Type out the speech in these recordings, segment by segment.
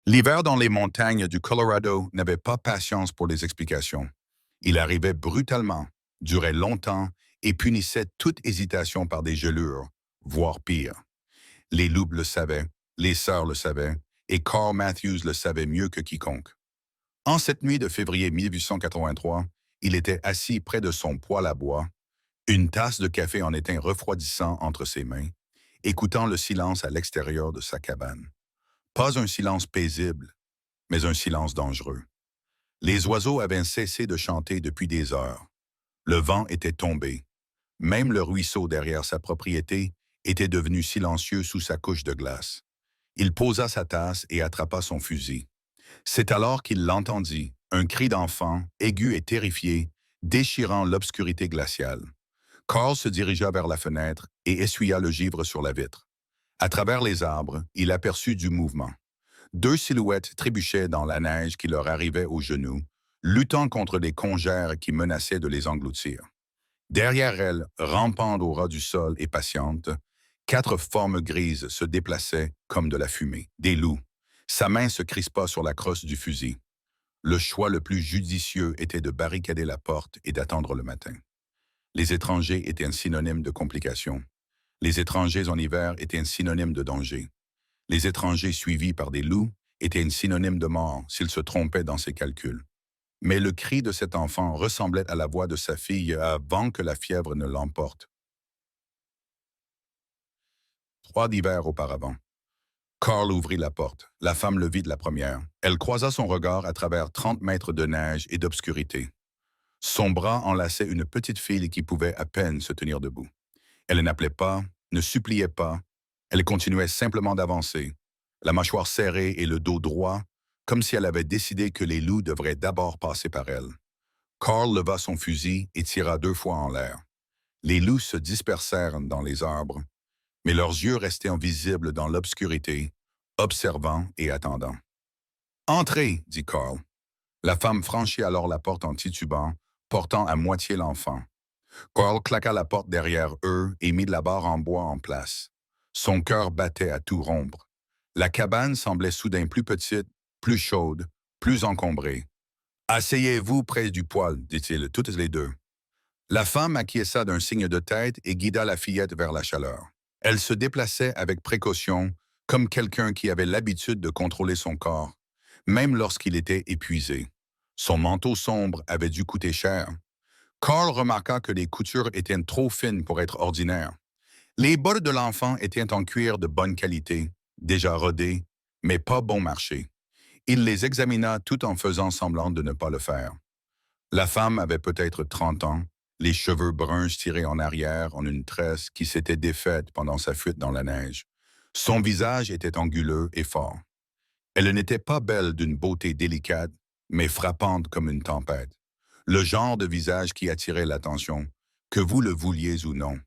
L'hiver dans les montagnes du Colorado n'avait pas patience pour les explications. Il arrivait brutalement, durait longtemps et punissait toute hésitation par des gelures, voire pire. Les loups le savaient, les sœurs le savaient, et Carl Matthews le savait mieux que quiconque. En cette nuit de février 1883, il était assis près de son poêle à bois, une tasse de café en étain refroidissant entre ses mains, écoutant le silence à l'extérieur de sa cabane. Pas un silence paisible, mais un silence dangereux. Les oiseaux avaient cessé de chanter depuis des heures. Le vent était tombé. Même le ruisseau derrière sa propriété était devenu silencieux sous sa couche de glace. Il posa sa tasse et attrapa son fusil. C'est alors qu'il l'entendit, un cri d'enfant, aigu et terrifié, déchirant l'obscurité glaciale. Carl se dirigea vers la fenêtre et essuya le givre sur la vitre. À travers les arbres, il aperçut du mouvement. Deux silhouettes trébuchaient dans la neige qui leur arrivait aux genoux, luttant contre des congères qui menaçaient de les engloutir. Derrière elles, rampant au ras du sol et patientes, quatre formes grises se déplaçaient comme de la fumée. Des loups. Sa main se crispa sur la crosse du fusil. Le choix le plus judicieux était de barricader la porte et d'attendre le matin. Les étrangers étaient un synonyme de complications. Les étrangers en hiver étaient un synonyme de danger. Les étrangers suivis par des loups étaient un synonyme de mort s'ils se trompaient dans ses calculs. Mais le cri de cet enfant ressemblait à la voix de sa fille avant que la fièvre ne l'emporte. 3 hivers auparavant. Carl ouvrit la porte. La femme le vit de la première. Elle croisa son regard à travers 30 mètres de neige et d'obscurité. Son bras enlaçait une petite fille qui pouvait à peine se tenir debout. Elle n'appelait pas, ne suppliait pas. Elle continuait simplement d'avancer, la mâchoire serrée et le dos droit, comme si elle avait décidé que les loups devraient d'abord passer par elle. Carl leva son fusil et tira 2 fois en l'air. Les loups se dispersèrent dans les arbres, mais leurs yeux restaient invisibles dans l'obscurité, observant et attendant. Entrez, dit Carl. La femme franchit alors la porte en titubant, portant à moitié l'enfant. Carl claqua la porte derrière eux et mit la barre en bois en place. Son cœur battait à tout rompre. La cabane semblait soudain plus petite, plus chaude, plus encombrée. « Asseyez-vous près du poêle, dit-il, toutes les deux. La femme acquiesça d'un signe de tête et guida la fillette vers la chaleur. Elle se déplaçait avec précaution, comme quelqu'un qui avait l'habitude de contrôler son corps, même lorsqu'il était épuisé. Son manteau sombre avait dû coûter cher. Carl remarqua que les coutures étaient trop fines pour être ordinaires. Les bottes de l'enfant étaient en cuir de bonne qualité, déjà rodées, mais pas bon marché. Il les examina tout en faisant semblant de ne pas le faire. La femme avait peut-être 30 ans, les cheveux bruns tirés en arrière en une tresse qui s'était défaite pendant sa fuite dans la neige. Son visage était anguleux et fort. Elle n'était pas belle d'une beauté délicate, mais frappante comme une tempête. Le genre de visage qui attirait l'attention, que vous le vouliez ou non.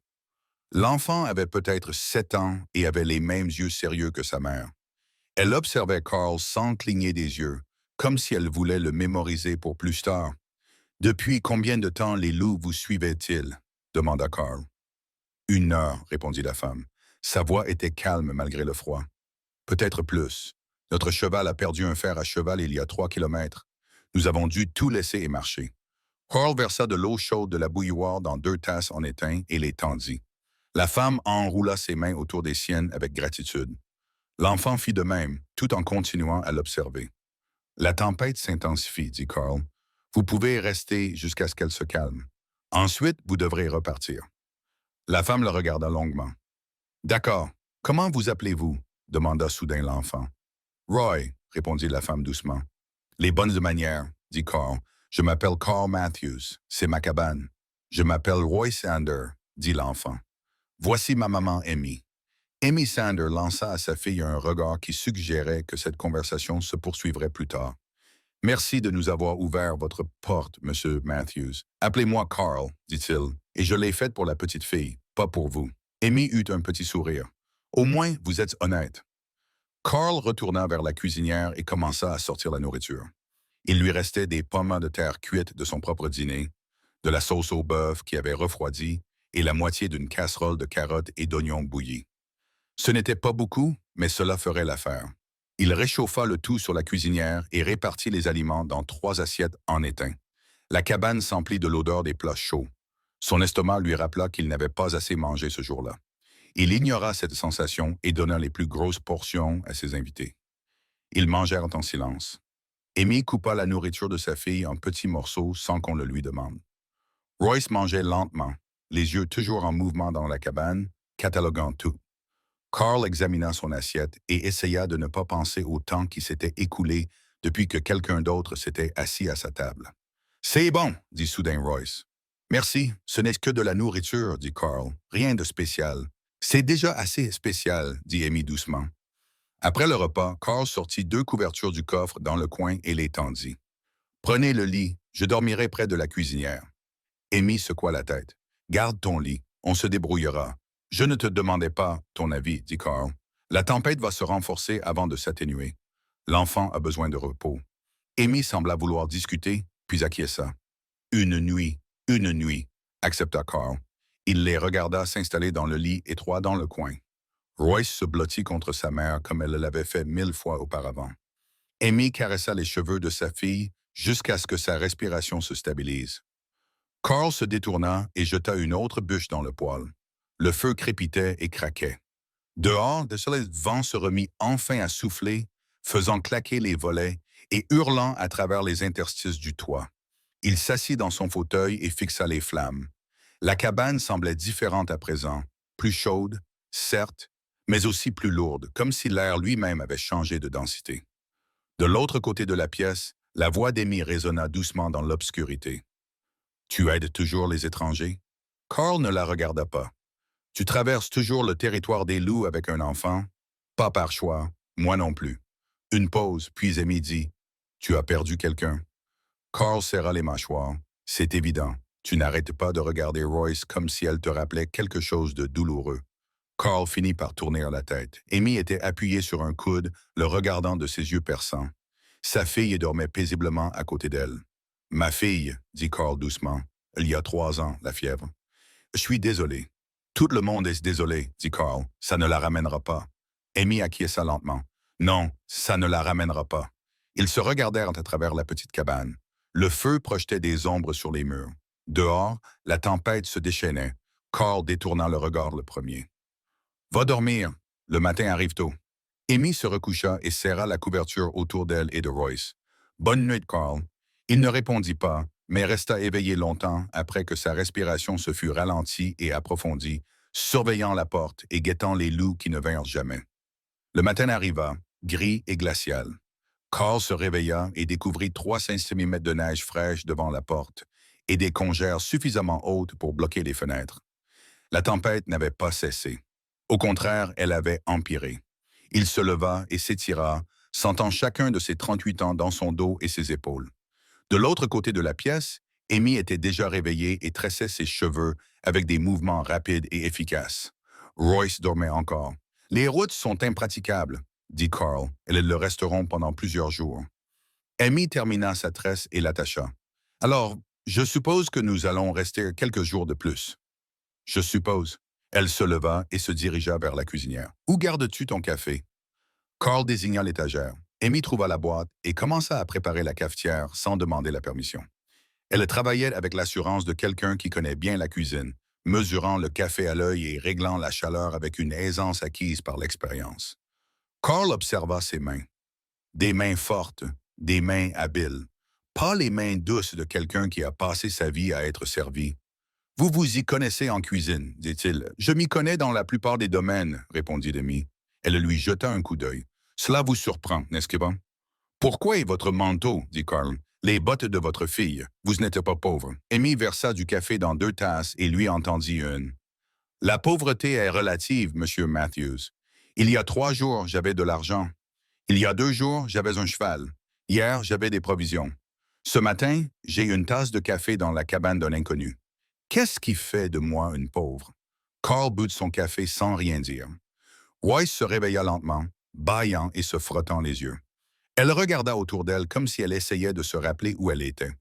L'enfant avait peut-être 7 ans et avait les mêmes yeux sérieux que sa mère. Elle observait Carl sans cligner des yeux, comme si elle voulait le mémoriser pour plus tard. « Depuis combien de temps les loups vous suivaient-ils » demanda Carl. « 1 heure, répondit la femme. Sa voix était calme malgré le froid. « Peut-être plus. Notre cheval a perdu un fer à cheval il y a 3 kilomètres. Nous avons dû tout laisser et marcher. » Carl versa de l'eau chaude de la bouilloire dans 2 tasses en étain et les tendit. La femme enroula ses mains autour des siennes avec gratitude. L'enfant fit de même, tout en continuant à l'observer. « La tempête s'intensifie, dit Carl. Vous pouvez rester jusqu'à ce qu'elle se calme. Ensuite, vous devrez repartir. » La femme le regarda longuement. « D'accord. Comment vous appelez-vous » demanda soudain l'enfant. « Roy, répondit la femme doucement. « Les bonnes manières, dit Carl. Je m'appelle Carl Matthews. C'est ma cabane. Je m'appelle Roy Sander, dit l'enfant. Voici ma maman Amy. » Amy Sander lança à sa fille un regard qui suggérait que cette conversation se poursuivrait plus tard. « Merci de nous avoir ouvert votre porte, Monsieur Matthews. Appelez-moi Carl, dit-il, et je l'ai faite pour la petite fille, pas pour vous. » Amy eut un petit sourire. « Au moins, vous êtes honnête. » Carl retourna vers la cuisinière et commença à sortir la nourriture. Il lui restait des pommes de terre cuites de son propre dîner, de la sauce au bœuf qui avait refroidi et la moitié d'une casserole de carottes et d'oignons bouillis. Ce n'était pas beaucoup, mais cela ferait l'affaire. Il réchauffa le tout sur la cuisinière et répartit les aliments dans 3 assiettes en étain. La cabane s'emplit de l'odeur des plats chauds. Son estomac lui rappela qu'il n'avait pas assez mangé ce jour-là. Il ignora cette sensation et donna les plus grosses portions à ses invités. Ils mangèrent en silence. Amy coupa la nourriture de sa fille en petits morceaux sans qu'on le lui demande. Royce mangeait lentement, les yeux toujours en mouvement dans la cabane, cataloguant tout. Carl examina son assiette et essaya de ne pas penser au temps qui s'était écoulé depuis que quelqu'un d'autre s'était assis à sa table. « C'est bon, dit soudain Royce. « Merci, ce n'est que de la nourriture, dit Carl. Rien de spécial. C'est déjà assez spécial, dit Amy doucement. Après le repas, Carl sortit 2 couvertures du coffre dans le coin et les tendit. « Prenez le lit, je dormirai près de la cuisinière. » Amy secoua la tête. « Garde ton lit, on se débrouillera. »« Je ne te demandais pas ton avis, dit Carl. La tempête va se renforcer avant de s'atténuer. L'enfant a besoin de repos. » Amy sembla vouloir discuter, puis acquiesça. « Une nuit, accepta Carl. Il les regarda s'installer dans le lit étroit dans le coin. Royce se blottit contre sa mère comme elle l'avait fait 1000 fois auparavant. Amy caressa les cheveux de sa fille jusqu'à ce que sa respiration se stabilise. Carl se détourna et jeta une autre bûche dans le poêle. Le feu crépitait et craquait. Dehors, le vent se remit enfin à souffler, faisant claquer les volets et hurlant à travers les interstices du toit. Il s'assit dans son fauteuil et fixa les flammes. La cabane semblait différente à présent, plus chaude, certes, mais aussi plus lourde, comme si l'air lui-même avait changé de densité. De l'autre côté de la pièce, la voix d'Amy résonna doucement dans l'obscurité. « Tu aides toujours les étrangers? » Carl ne la regarda pas. « Tu traverses toujours le territoire des loups avec un enfant? » « Pas par choix, moi non plus. » Une pause, puis Amy dit, « Tu as perdu quelqu'un? » Carl serra les mâchoires. « C'est évident. Tu n'arrêtes pas de regarder Royce comme si elle te rappelait quelque chose de douloureux. » Carl finit par tourner la tête. Amy était appuyée sur un coude, le regardant de ses yeux perçants. Sa fille dormait paisiblement à côté d'elle. « Ma fille, dit Carl doucement, il y a 3 ans, la fièvre. »« Je suis désolé. »« Tout le monde est désolé, dit Carl. Ça ne la ramènera pas. » Amy acquiesça lentement. « Non, ça ne la ramènera pas. » Ils se regardèrent à travers la petite cabane. Le feu projetait des ombres sur les murs. Dehors, la tempête se déchaînait. Carl détourna le regard le premier. « Va dormir. Le matin arrive tôt. » Amy se recoucha et serra la couverture autour d'elle et de Royce. « Bonne nuit, Carl. » Il ne répondit pas, mais resta éveillé longtemps après que sa respiration se fût ralentie et approfondie, surveillant la porte et guettant les loups qui ne vinrent jamais. Le matin arriva, gris et glacial. Carl se réveilla et découvrit 3 centimètres de neige fraîche devant la porte et des congères suffisamment hautes pour bloquer les fenêtres. La tempête n'avait pas cessé. Au contraire, elle avait empiré. Il se leva et s'étira, sentant chacun de ses 38 ans dans son dos et ses épaules. De l'autre côté de la pièce, Amy était déjà réveillée et tressait ses cheveux avec des mouvements rapides et efficaces. Royce dormait encore. « Les routes sont impraticables, » dit Carl. « Elles le resteront pendant plusieurs jours. » Amy termina sa tresse et l'attacha. « Alors, je suppose que nous allons rester quelques jours de plus. »« Je suppose. » Elle se leva et se dirigea vers la cuisinière. « Où gardes-tu ton café? » Carl désigna l'étagère. Amy trouva la boîte et commença à préparer la cafetière sans demander la permission. Elle travaillait avec l'assurance de quelqu'un qui connaît bien la cuisine, mesurant le café à l'œil et réglant la chaleur avec une aisance acquise par l'expérience. Carl observa ses mains. Des mains fortes, des mains habiles. Pas les mains douces de quelqu'un qui a passé sa vie à être servi. « Vous vous y connaissez en cuisine, dit-il. « Je m'y connais dans la plupart des domaines, répondit Amy. Elle lui jeta un coup d'œil. « Cela vous surprend, n'est-ce pas? »« Pourquoi est votre manteau, dit Carl. Les bottes de votre fille. Vous n'êtes pas pauvre. » Amy versa du café dans 2 tasses et lui en tendit une. « La pauvreté est relative, monsieur Matthews. Il y a 3 jours, j'avais de l'argent. Il y a 2 jours, j'avais un cheval. Hier, j'avais des provisions. Ce matin, j'ai une tasse de café dans la cabane d'un inconnu. Qu'est-ce qui fait de moi une pauvre? » Carl but son café sans rien dire. Royce se réveilla lentement, bâillant et se frottant les yeux. Elle regarda autour d'elle comme si elle essayait de se rappeler où elle était.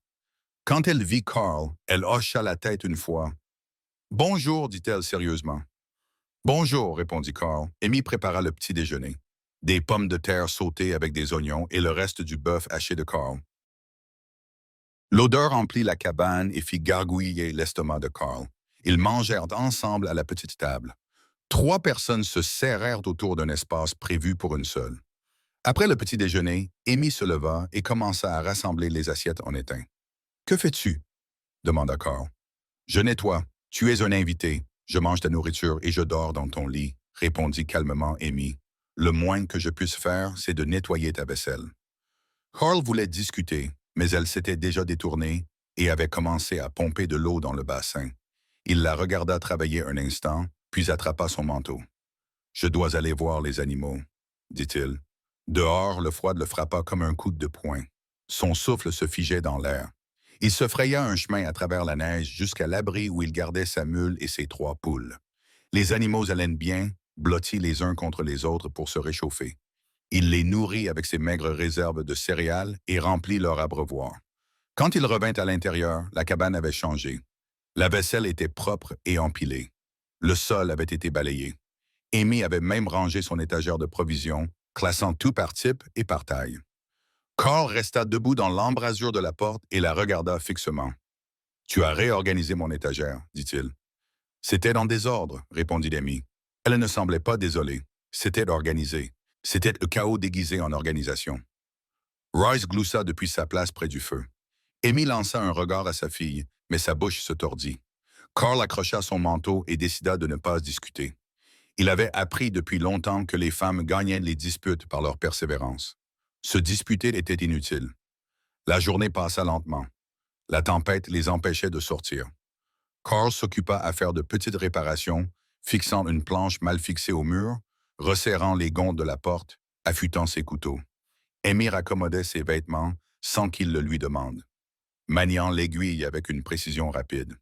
Quand elle vit Carl, elle hocha la tête une fois. « Bonjour, dit-elle sérieusement. « Bonjour, répondit Carl. Amy prépara le petit déjeuner. des pommes de terre sautées avec des oignons et le reste du bœuf haché de Carl. L'odeur remplit la cabane et fit gargouiller l'estomac de Carl. Ils mangèrent ensemble à la petite table. 3 personnes se serrèrent autour d'un espace prévu pour une seule. Après le petit déjeuner, Amy se leva et commença à rassembler les assiettes en étain. « Que fais-tu » demanda Carl. « Je nettoie. Tu es un invité. Je mange ta nourriture et je dors dans ton lit » répondit calmement Amy. « Le moins que je puisse faire, c'est de nettoyer ta vaisselle. » Carl voulait discuter, mais elle s'était déjà détournée et avait commencé à pomper de l'eau dans le bassin. Il la regarda travailler un instant, puis attrapa son manteau. « Je dois aller voir les animaux, » dit-il. Dehors, le froid le frappa comme un coup de poing. Son souffle se figeait dans l'air. Il se fraya un chemin à travers la neige jusqu'à l'abri où il gardait sa mule et ses 3 poules. Les animaux allaient bien, blottis les uns contre les autres pour se réchauffer. Il les nourrit avec ses maigres réserves de céréales et remplit leur abreuvoir. Quand il revint à l'intérieur, la cabane avait changé. La vaisselle était propre et empilée. Le sol avait été balayé. Amy avait même rangé son étagère de provisions, classant tout par type et par taille. Carl resta debout dans l'embrasure de la porte et la regarda fixement. « Tu as réorganisé mon étagère, » dit-il. « C'était en désordre, » répondit Amy. Elle ne semblait pas désolée. C'était organisé. C'était le chaos déguisé en organisation. Royce gloussa depuis sa place près du feu. Amy lança un regard à sa fille, mais sa bouche se tordit. Carl accrocha son manteau et décida de ne pas discuter. Il avait appris depuis longtemps que les femmes gagnaient les disputes par leur persévérance. Se disputer était inutile. La journée passa lentement. La tempête les empêchait de sortir. Carl s'occupa à faire de petites réparations, fixant une planche mal fixée au mur, resserrant les gonds de la porte, affûtant ses couteaux. Amy raccommodait ses vêtements sans qu'il le lui demande, maniant l'aiguille avec une précision rapide.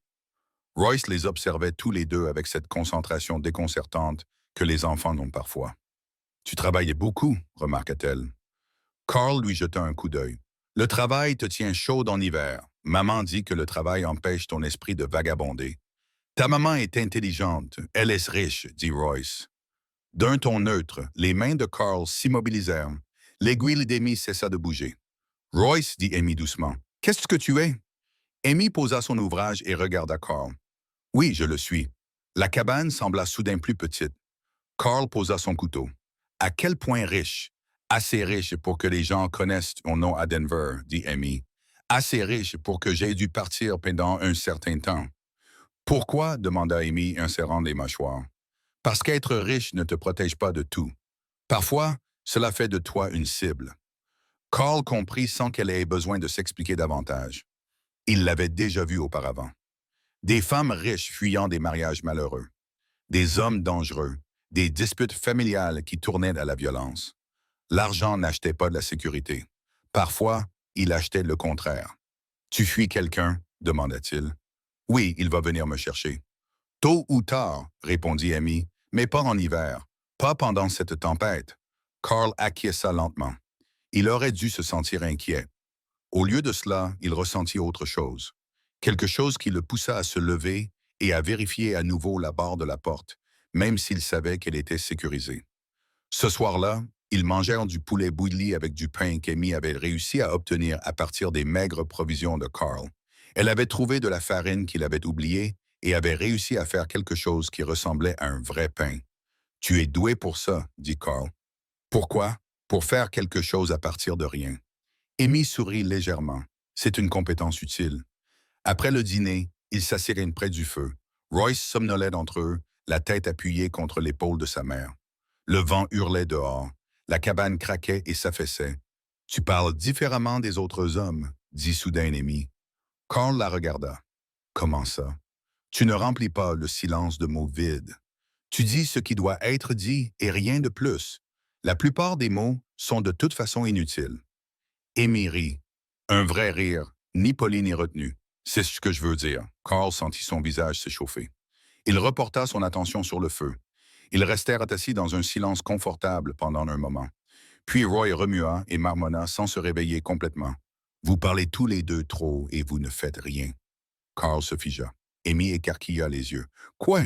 Royce les observait tous les deux avec cette concentration déconcertante que les enfants n'ont parfois. « Tu travaillais beaucoup, » remarqua-t-elle. Carl lui jeta un coup d'œil. « Le travail te tient chaude en hiver. Maman dit que le travail empêche ton esprit de vagabonder. Ta maman est intelligente, elle est riche, » dit Royce. D'un ton neutre, les mains de Carl s'immobilisèrent. L'aiguille d'Amy cessa de bouger. « Royce, » dit Amy doucement, « qu'est-ce que tu es? » Amy posa son ouvrage et regarda Carl. « Oui, je le suis. » La cabane sembla soudain plus petite. Carl posa son couteau. « À quel point riche? »« Assez riche pour que les gens connaissent ton nom à Denver, » dit Amy. « Assez riche pour que j'aie dû partir pendant un certain temps. »« Pourquoi? » demanda Amy en serrant les mâchoires. « Parce qu'être riche ne te protège pas de tout. Parfois, cela fait de toi une cible. » Carl comprit sans qu'elle ait besoin de s'expliquer davantage. Il l'avait déjà vu auparavant. Des femmes riches fuyant des mariages malheureux. Des hommes dangereux. Des disputes familiales qui tournaient à la violence. L'argent n'achetait pas de la sécurité. Parfois, il achetait le contraire. « Tu fuis quelqu'un? » demanda-t-il. « Oui, il va venir me chercher. »« Tôt ou tard, » répondit Amy, « mais pas en hiver, pas pendant cette tempête. » Carl acquiesça lentement. Il aurait dû se sentir inquiet. Au lieu de cela, il ressentit autre chose. Quelque chose qui le poussa à se lever et à vérifier à nouveau la barre de la porte, même s'il savait qu'elle était sécurisée. Ce soir-là, ils mangèrent du poulet bouilli avec du pain qu'Amy avait réussi à obtenir à partir des maigres provisions de Carl. Elle avait trouvé de la farine qu'il avait oubliée et avait réussi à faire quelque chose qui ressemblait à un vrai pain. « Tu es doué pour ça, » dit Carl. « Pourquoi? » « Pour faire quelque chose à partir de rien. » Amy sourit légèrement. C'est une compétence utile. Après le dîner, ils s'assirent près du feu. Royce somnolait d'entre eux, la tête appuyée contre l'épaule de sa mère. Le vent hurlait dehors. La cabane craquait et s'affaissait. « Tu parles différemment des autres hommes, » dit soudain Amy. Carl la regarda. « Comment ça? Tu ne remplis pas le silence de mots vides. Tu dis ce qui doit être dit et rien de plus. La plupart des mots sont de toute façon inutiles. » Amy rit. Un vrai rire, ni poli ni retenu. C'est ce que je veux dire. Carl sentit son visage s'échauffer. Il reporta son attention sur le feu. Ils restèrent assis dans un silence confortable pendant un moment. Puis Roy remua et marmonna sans se réveiller complètement. « Vous parlez tous les deux trop et vous ne faites rien. » Carl se figea. Amy écarquilla les yeux. « Quoi? »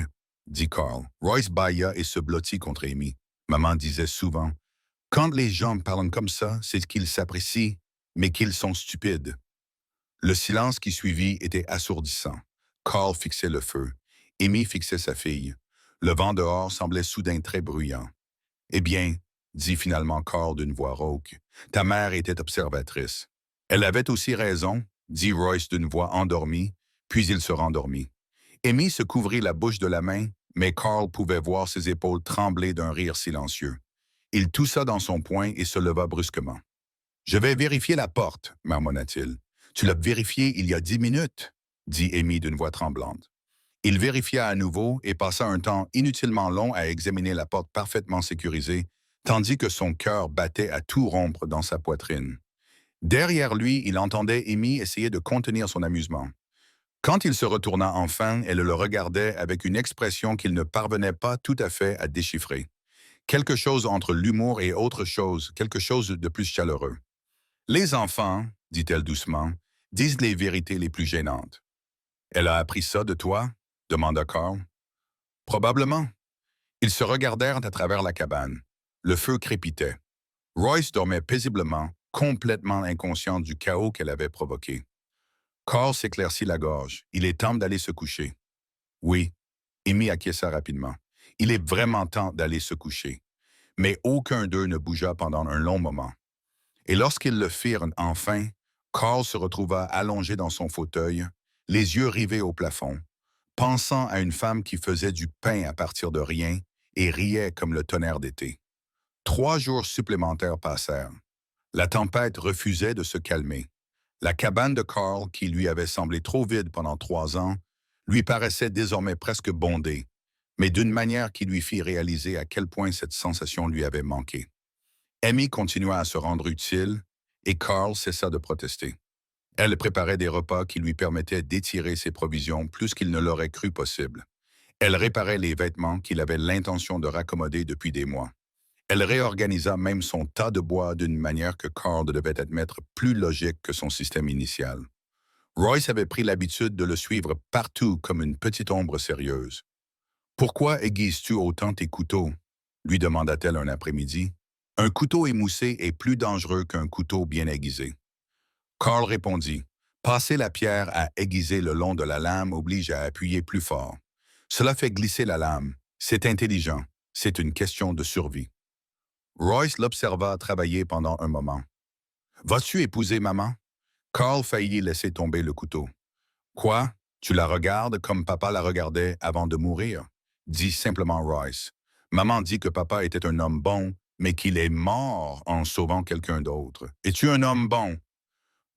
dit Carl. Royce bâilla et se blottit contre Amy. Maman disait souvent Quand les gens parlent comme ça, c'est qu'ils s'apprécient, mais qu'ils sont stupides. Le silence qui suivit était assourdissant. Carl fixait le feu. Amy fixait sa fille. Le vent dehors semblait soudain très bruyant. Eh bien, dit finalement Carl d'une voix rauque, ta mère était observatrice. Elle avait aussi raison, dit Royce d'une voix endormie, puis il se rendormit. Amy se couvrit la bouche de la main, mais Carl pouvait voir ses épaules trembler d'un rire silencieux. Il toussa dans son poing et se leva brusquement. Je vais vérifier la porte, marmonna-t-il. Tu l'as vérifiée il y a 10 minutes, dit Amy d'une voix tremblante. Il vérifia à nouveau et passa un temps inutilement long à examiner la porte parfaitement sécurisée, tandis que son cœur battait à tout rompre dans sa poitrine. Derrière lui, il entendait Amy essayer de contenir son amusement. Quand il se retourna enfin, elle le regardait avec une expression qu'il ne parvenait pas tout à fait à déchiffrer. Quelque chose entre l'humour et autre chose, quelque chose de plus chaleureux. Les enfants, dit-elle doucement, disent les vérités les plus gênantes. Elle a appris ça de toi? Demanda Carl. Probablement. Ils se regardèrent à travers la cabane. Le feu crépitait. Royce dormait paisiblement, complètement inconscient du chaos qu'elle avait provoqué. Carl s'éclaircit la gorge. Il est temps d'aller se coucher. Oui, Amy acquiesça rapidement. Il est vraiment temps d'aller se coucher. Mais aucun d'eux ne bougea pendant un long moment. Et lorsqu'ils le firent enfin, Carl se retrouva allongé dans son fauteuil, les yeux rivés au plafond, pensant à une femme qui faisait du pain à partir de rien et riait comme le tonnerre d'été. 3 jours supplémentaires passèrent. La tempête refusait de se calmer. La cabane de Carl, qui lui avait semblé trop vide pendant 3 ans, lui paraissait désormais presque bondée, mais d'une manière qui lui fit réaliser à quel point cette sensation lui avait manqué. Amy continua à se rendre utile et Carl cessa de protester. Elle préparait des repas qui lui permettaient d'étirer ses provisions plus qu'il ne l'aurait cru possible. Elle réparait les vêtements qu'il avait l'intention de raccommoder depuis des mois. Elle réorganisa même son tas de bois d'une manière que Carl devait admettre plus logique que son système initial. Royce avait pris l'habitude de le suivre partout comme une petite ombre sérieuse. « Pourquoi aiguises-tu autant tes couteaux ?» lui demanda-t-elle un après-midi. « Un couteau émoussé est plus dangereux qu'un couteau bien aiguisé. » Carl répondit. « Passer la pierre à aiguiser le long de la lame oblige à appuyer plus fort. Cela fait glisser la lame. C'est intelligent. C'est une question de survie. » Royce l'observa travailler pendant un moment. « Vas-tu épouser maman? » Carl faillit laisser tomber le couteau. « Quoi? Tu la regardes comme papa la regardait avant de mourir? » dit simplement Royce. « Maman dit que papa était un homme bon, mais qu'il est mort en sauvant quelqu'un d'autre. Es-tu un homme bon? »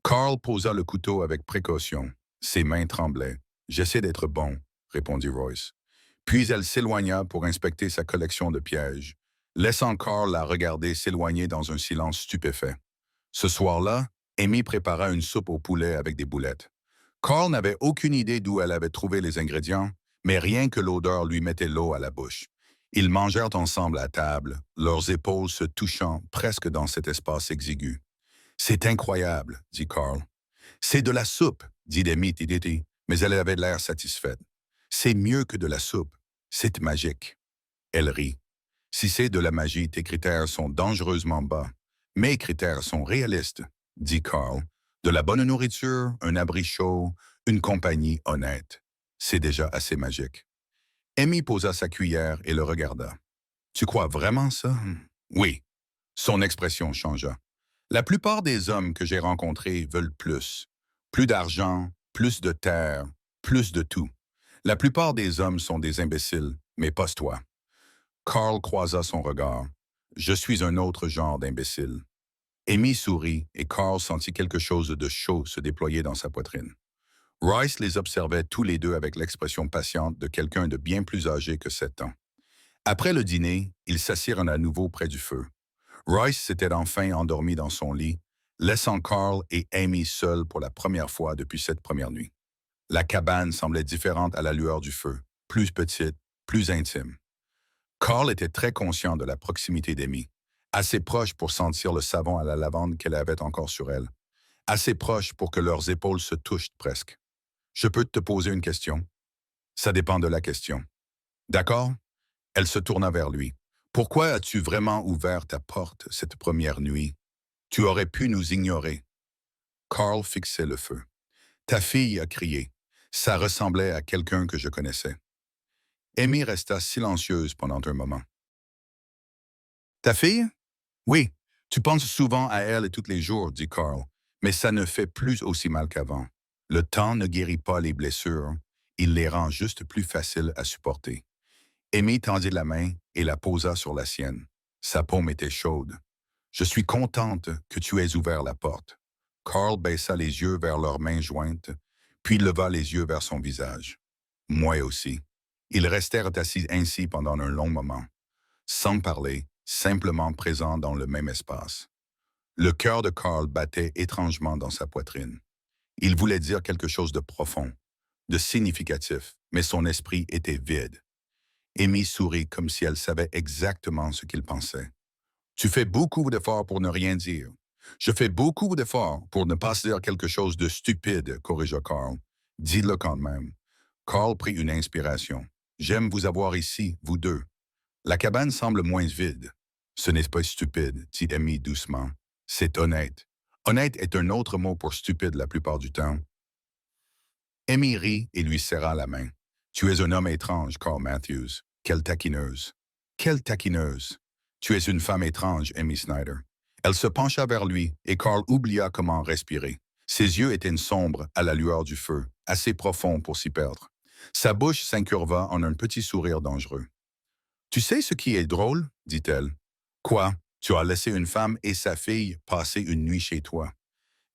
Carl posa le couteau avec précaution. Ses mains tremblaient. « J'essaie d'être bon, » répondit Royce. Puis elle s'éloigna pour inspecter sa collection de pièges, laissant Carl la regarder s'éloigner dans un silence stupéfait. Ce soir-là, Amy prépara une soupe au poulet avec des boulettes. Carl n'avait aucune idée d'où elle avait trouvé les ingrédients, mais rien que l'odeur lui mettait l'eau à la bouche. Ils mangèrent ensemble à table, leurs épaules se touchant presque dans cet espace exigu. « C'est incroyable, » dit Carl. « C'est de la soupe, » dit Amy Tiditi, mais elle avait l'air satisfaite. « C'est mieux que de la soupe. C'est magique. » Elle rit. « Si c'est de la magie, tes critères sont dangereusement bas. Mes critères sont réalistes, » dit Carl. « De la bonne nourriture, un abri chaud, une compagnie honnête. C'est déjà assez magique. » Amy posa sa cuillère et le regarda. « Tu crois vraiment ça? »« Oui. » Son expression changea. « La plupart des hommes que j'ai rencontrés veulent plus. Plus d'argent, plus de terre, plus de tout. La plupart des hommes sont des imbéciles, mais pas toi. » Carl croisa son regard. « Je suis un autre genre d'imbécile. » Amy sourit et Carl sentit quelque chose de chaud se déployer dans sa poitrine. Royce les observait tous les deux avec l'expression patiente de quelqu'un de bien plus âgé que 7 ans. Après le dîner, ils s'assirent à nouveau près du feu. Royce s'était enfin endormi dans son lit, laissant Carl et Amy seuls pour la première fois depuis cette première nuit. La cabane semblait différente à la lueur du feu, plus petite, plus intime. Carl était très conscient de la proximité d'Amy, assez proche pour sentir le savon à la lavande qu'elle avait encore sur elle, assez proche pour que leurs épaules se touchent presque. « Je peux te poser une question? » « Ça dépend de la question. »« D'accord? » Elle se tourna vers lui. Pourquoi as-tu vraiment ouvert ta porte cette première nuit? Tu aurais pu nous ignorer. Carl fixait le feu. Ta fille a crié. Ça ressemblait à quelqu'un que je connaissais. Amy resta silencieuse pendant un moment. Ta fille? Oui, tu penses souvent à elle tous les jours, dit Carl, mais ça ne fait plus aussi mal qu'avant. Le temps ne guérit pas les blessures, il les rend juste plus faciles à supporter. Amy tendit la main et la posa sur la sienne. Sa paume était chaude. Je suis contente que tu aies ouvert la porte. Carl baissa les yeux vers leurs mains jointes, puis leva les yeux vers son visage. Moi aussi. Ils restèrent assis ainsi pendant un long moment, sans parler, simplement présents dans le même espace. Le cœur de Carl battait étrangement dans sa poitrine. Il voulait dire quelque chose de profond, de significatif, mais son esprit était vide. Amy sourit comme si elle savait exactement ce qu'il pensait. Tu fais beaucoup d'efforts pour ne rien dire. Je fais beaucoup d'efforts pour ne pas dire quelque chose de stupide, corrigea Carl. Dis-le quand même. Carl prit une inspiration. J'aime vous avoir ici, vous deux. La cabane semble moins vide. Ce n'est pas stupide, dit Amy doucement. C'est honnête. Honnête est un autre mot pour stupide la plupart du temps. Amy rit et lui serra la main. Tu es un homme étrange, Carl Matthews. Quelle taquineuse. Quelle taquineuse. Tu es une femme étrange, Amy Snyder. Elle se pencha vers lui et Carl oublia comment respirer. Ses yeux étaient sombres à la lueur du feu, assez profonds pour s'y perdre. Sa bouche s'incurva en un petit sourire dangereux. Tu sais ce qui est drôle, dit-elle. Quoi? Tu as laissé une femme et sa fille passer une nuit chez toi.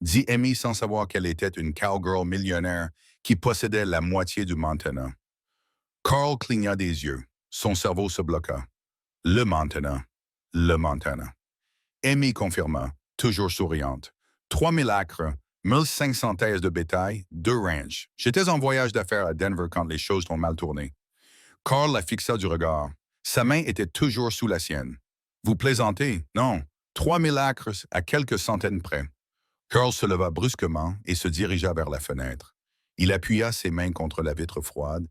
Dit Amy sans savoir qu'elle était une cowgirl millionnaire qui possédait la moitié du Montana. Carl cligna des yeux. Son cerveau se bloqua. Le Montana. Le Montana. Amy confirma, toujours souriante. 3000 acres, 1500 thèses de bétail, 2 ranchs. J'étais en voyage d'affaires à Denver quand les choses ont mal tourné. Carl la fixa du regard. Sa main était toujours sous la sienne. Vous plaisantez? Non. 3000 acres à quelques centaines près. Carl se leva brusquement et se dirigea vers la fenêtre. Il appuya ses mains contre la vitre froide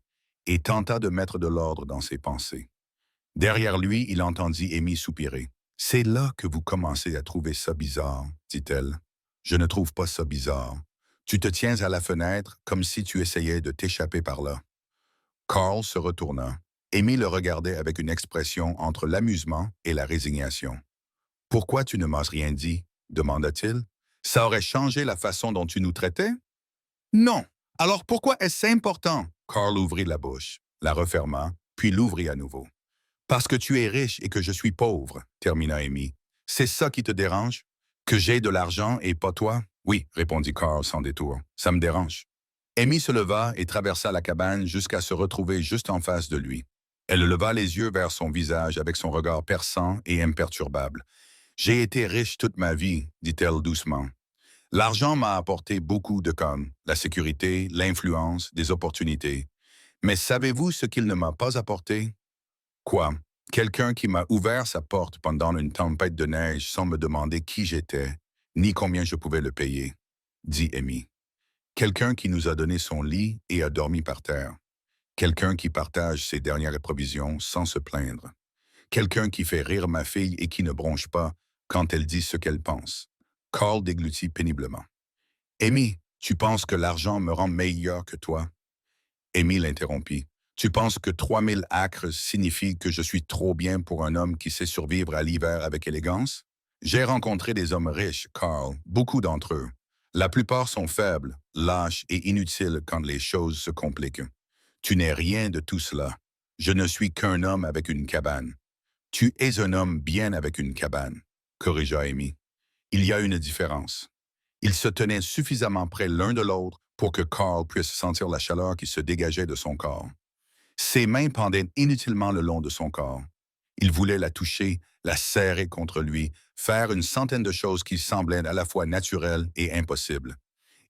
et tenta de mettre de l'ordre dans ses pensées. Derrière lui, il entendit Amy soupirer. C'est là que vous commencez à trouver ça bizarre, dit-elle. Je ne trouve pas ça bizarre. Tu te tiens à la fenêtre comme si tu essayais de t'échapper par là. Carl se retourna. Amy le regardait avec une expression entre l'amusement et la résignation. Pourquoi tu ne m'as rien dit? Demanda-t-il. Ça aurait changé la façon dont tu nous traitais? Non. Alors pourquoi est-ce important? Carl ouvrit la bouche, la referma, puis l'ouvrit à nouveau. Parce que tu es riche et que je suis pauvre, termina Amy. C'est ça qui te dérange? Que j'ai de l'argent et pas toi? Oui, répondit Carl sans détour. Ça me dérange. Amy se leva et traversa la cabane jusqu'à se retrouver juste en face de lui. Elle leva les yeux vers son visage avec son regard perçant et imperturbable. J'ai été riche toute ma vie, dit-elle doucement. L'argent m'a apporté beaucoup de comme la sécurité, l'influence, des opportunités. Mais savez-vous ce qu'il ne m'a pas apporté? Quoi? Quelqu'un qui m'a ouvert sa porte pendant une tempête de neige sans me demander qui j'étais, ni combien je pouvais le payer, dit Amy. Quelqu'un qui nous a donné son lit et a dormi par terre. Quelqu'un qui partage ses dernières provisions sans se plaindre. Quelqu'un qui fait rire ma fille et qui ne bronche pas quand elle dit ce qu'elle pense. Carl déglutit péniblement. Amy, tu penses que l'argent me rend meilleur que toi? Amy l'interrompit. Tu penses que 3000 acres signifie que je suis trop bien pour un homme qui sait survivre à l'hiver avec élégance? J'ai rencontré des hommes riches, Carl, beaucoup d'entre eux. La plupart sont faibles, lâches et inutiles quand les choses se compliquent. Tu n'es rien de tout cela. Je ne suis qu'un homme avec une cabane. Tu es un homme bien avec une cabane, corrigea Amy. Il y a une différence. Ils se tenaient suffisamment près l'un de l'autre pour que Carl puisse sentir la chaleur qui se dégageait de son corps. Ses mains pendaient inutilement le long de son corps. Il voulait la toucher, la serrer contre lui, faire une centaine de choses qui semblaient à la fois naturelles et impossibles.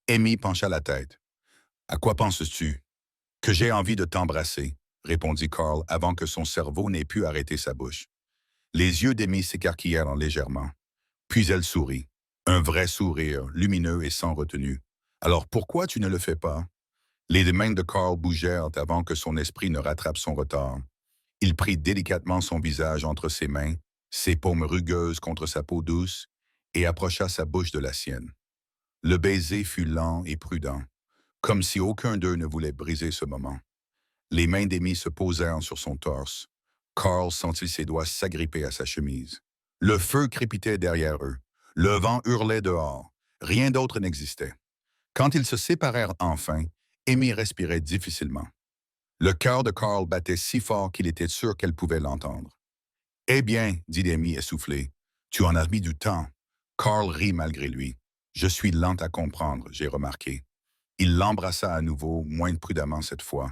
Amy pencha la tête. « À quoi penses-tu? »« Que j'ai envie de t'embrasser, » répondit Carl avant que son cerveau n'ait pu arrêter sa bouche. Les yeux d'Amy s'écarquillèrent légèrement. Puis elle sourit. Un vrai sourire, lumineux et sans retenue. « Alors pourquoi tu ne le fais pas? » Les mains de Carl bougèrent avant que son esprit ne rattrape son retard. Il prit délicatement son visage entre ses mains, ses paumes rugueuses contre sa peau douce, et approcha sa bouche de la sienne. Le baiser fut lent et prudent, comme si aucun d'eux ne voulait briser ce moment. Les mains d'Amy se posèrent sur son torse. Carl sentit ses doigts s'agripper à sa chemise. Le feu crépitait derrière eux. Le vent hurlait dehors. Rien d'autre n'existait. Quand ils se séparèrent enfin, Amy respirait difficilement. Le cœur de Carl battait si fort qu'il était sûr qu'elle pouvait l'entendre. « Eh bien, dit Amy essoufflée, tu en as mis du temps. » Carl rit malgré lui. « Je suis lent à comprendre, j'ai remarqué. » Il l'embrassa à nouveau, moins prudemment cette fois.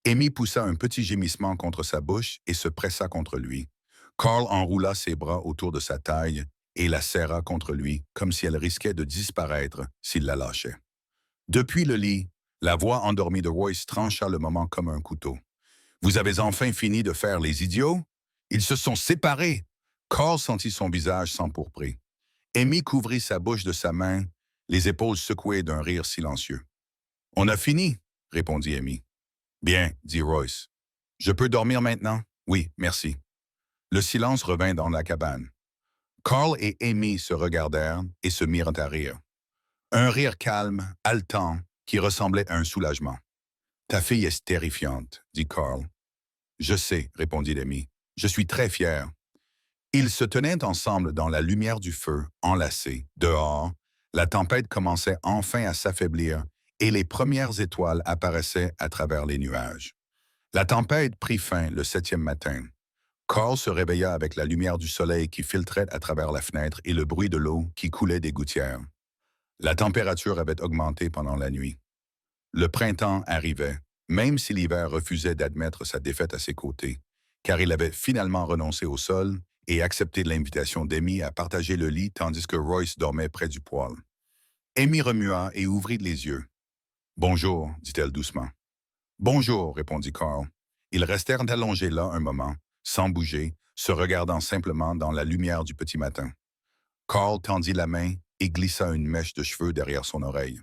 Amy poussa un petit gémissement contre sa bouche et se pressa contre lui. Carl enroula ses bras autour de sa taille et la serra contre lui, comme si elle risquait de disparaître s'il la lâchait. Depuis le lit, la voix endormie de Royce trancha le moment comme un couteau. « Vous avez enfin fini de faire les idiots? Ils se sont séparés! » Carl sentit son visage s'empourprer. Amy couvrit sa bouche de sa main, les épaules secouées d'un rire silencieux. « On a fini, » répondit Amy. « Bien, dit Royce. « Je peux dormir maintenant? Oui, merci. » Le silence revint dans la cabane. Carl et Amy se regardèrent et se mirent à rire. Un rire calme, haletant, qui ressemblait à un soulagement. « Ta fille est terrifiante, » dit Carl. « Je sais, répondit Amy. « Je suis très fier. » Ils se tenaient ensemble dans la lumière du feu, enlacés. Dehors, la tempête commençait enfin à s'affaiblir et les premières étoiles apparaissaient à travers les nuages. La tempête prit fin le 7e matin. Carl se réveilla avec la lumière du soleil qui filtrait à travers la fenêtre et le bruit de l'eau qui coulait des gouttières. La température avait augmenté pendant la nuit. Le printemps arrivait, même si l'hiver refusait d'admettre sa défaite à ses côtés, car il avait finalement renoncé au sol et accepté l'invitation d'Amy à partager le lit tandis que Royce dormait près du poêle. Amy remua et ouvrit les yeux. « Bonjour, dit-elle doucement. « Bonjour, répondit Carl. Ils restèrent allongés là un moment, sans bouger, se regardant simplement dans la lumière du petit matin. Carl tendit la main et glissa une mèche de cheveux derrière son oreille.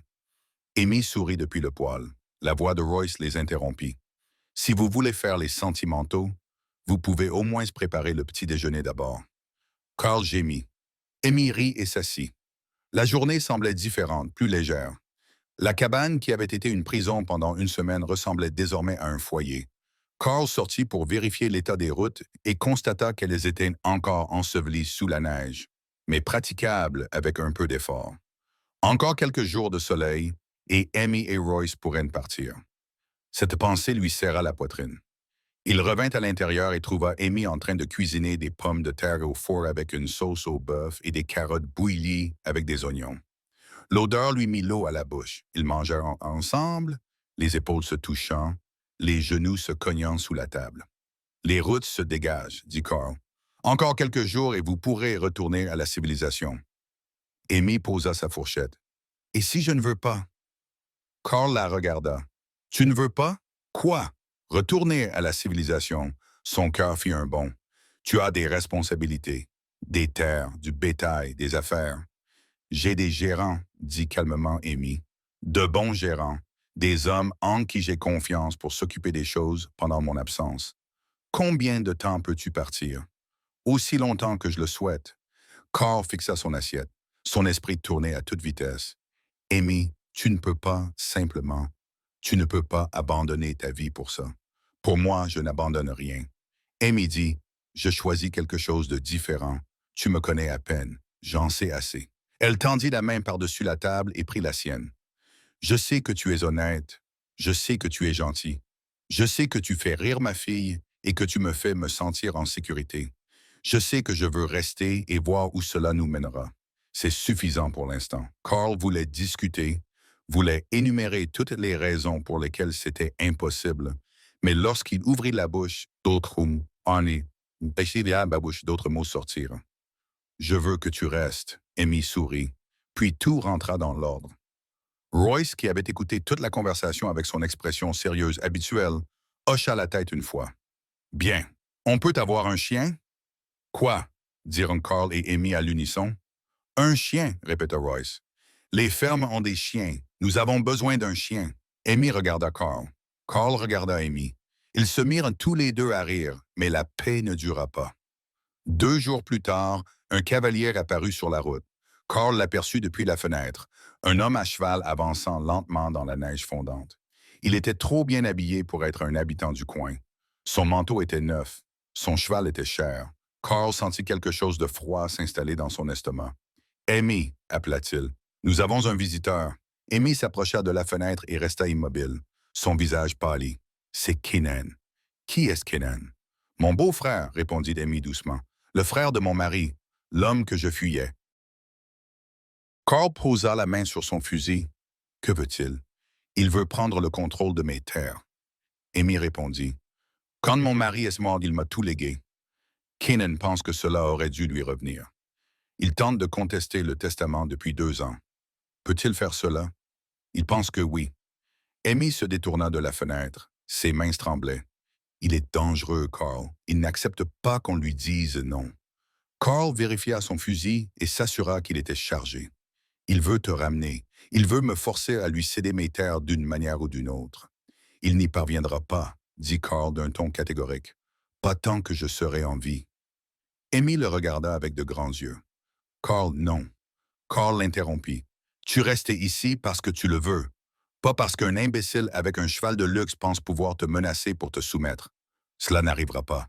Amy sourit depuis le poêle. La voix de Royce les interrompit. « Si vous voulez faire les sentimentaux, vous pouvez au moins se préparer le petit déjeuner d'abord. » Carl gémit. Amy rit et s'assit. La journée semblait différente, plus légère. La cabane, qui avait été une prison pendant une semaine, ressemblait désormais à un foyer. Carl sortit pour vérifier l'état des routes et constata qu'elles étaient encore ensevelies sous la neige, mais praticables avec un peu d'effort. Encore quelques jours de soleil, et Amy et Royce pourraient partir. Cette pensée lui serra la poitrine. Il revint à l'intérieur et trouva Amy en train de cuisiner des pommes de terre au four avec une sauce au bœuf et des carottes bouillies avec des oignons. L'odeur lui mit l'eau à la bouche. Ils mangèrent ensemble, les épaules se touchant, les genoux se cognant sous la table. « Les routes se dégagent, » dit Carl. « Encore quelques jours et vous pourrez retourner à la civilisation. » Amy posa sa fourchette. « Et si je ne veux pas? » Carl la regarda. « Tu ne veux pas? Quoi? Retourner à la civilisation. » Son cœur fit un bond. « Tu as des responsabilités, des terres, du bétail, des affaires. »« J'ai des gérants, » dit calmement Amy. « De bons gérants, des hommes en qui j'ai confiance pour s'occuper des choses pendant mon absence. Combien de temps peux-tu partir? » « Aussi longtemps que je le souhaite. » Carl fixa son assiette. Son esprit tournait à toute vitesse. « Amy, tu ne peux pas, simplement. Tu ne peux pas abandonner ta vie pour ça. Pour moi, je n'abandonne rien. » Amy dit, « Je choisis quelque chose de différent. Tu me connais à peine. J'en sais assez. » Elle tendit la main par-dessus la table et prit la sienne. « Je sais que tu es honnête. Je sais que tu es gentil. Je sais que tu fais rire ma fille et que tu me fais me sentir en sécurité. Je sais que je veux rester et voir où cela nous mènera. C'est suffisant pour l'instant. » Carl voulait discuter, voulait énumérer toutes les raisons pour lesquelles c'était impossible, mais lorsqu'il ouvrit la bouche, d'autres mots sortirent. « Je veux que tu restes. » Amy sourit, puis tout rentra dans l'ordre. Royce, qui avait écouté toute la conversation avec son expression sérieuse habituelle, hocha la tête une fois. « Bien. On peut avoir un chien? »« Quoi? » dirent Carl et Amy à l'unisson. « Un chien, » répéta Royce. « Les fermes ont des chiens. Nous avons besoin d'un chien. » Amy regarda Carl. Carl regarda Amy. Ils se mirent tous les deux à rire, mais la paix ne dura pas. 2 jours plus tard, un cavalier apparut sur la route. Carl l'aperçut depuis la fenêtre, un homme à cheval avançant lentement dans la neige fondante. Il était trop bien habillé pour être un habitant du coin. Son manteau était neuf, son cheval était cher. Carl sentit quelque chose de froid s'installer dans son estomac. Amy, appela-t-il, nous avons un visiteur. Amy s'approcha de la fenêtre et resta immobile. Son visage pâlit. C'est Keenan. Qui est-ce Keenan? Mon beau-frère, répondit Amy doucement. Le frère de mon mari, l'homme que je fuyais. Carl posa la main sur son fusil. Que veut-il? Il veut prendre le contrôle de mes terres. Amy répondit. Quand mon mari est mort, il m'a tout légué. Keenan pense que cela aurait dû lui revenir. Il tente de contester le testament depuis 2 ans. Peut-il faire cela? Il pense que oui. Amy se détourna de la fenêtre. Ses mains tremblaient. Il est dangereux, Carl. Il n'accepte pas qu'on lui dise non. Carl vérifia son fusil et s'assura qu'il était chargé. Il veut te ramener. Il veut me forcer à lui céder mes terres d'une manière ou d'une autre. Il n'y parviendra pas, dit Carl d'un ton catégorique. Pas tant que je serai en vie. Amy le regarda avec de grands yeux. Carl, non. Carl l'interrompit. Tu restes ici parce que tu le veux, pas parce qu'un imbécile avec un cheval de luxe pense pouvoir te menacer pour te soumettre. Cela n'arrivera pas.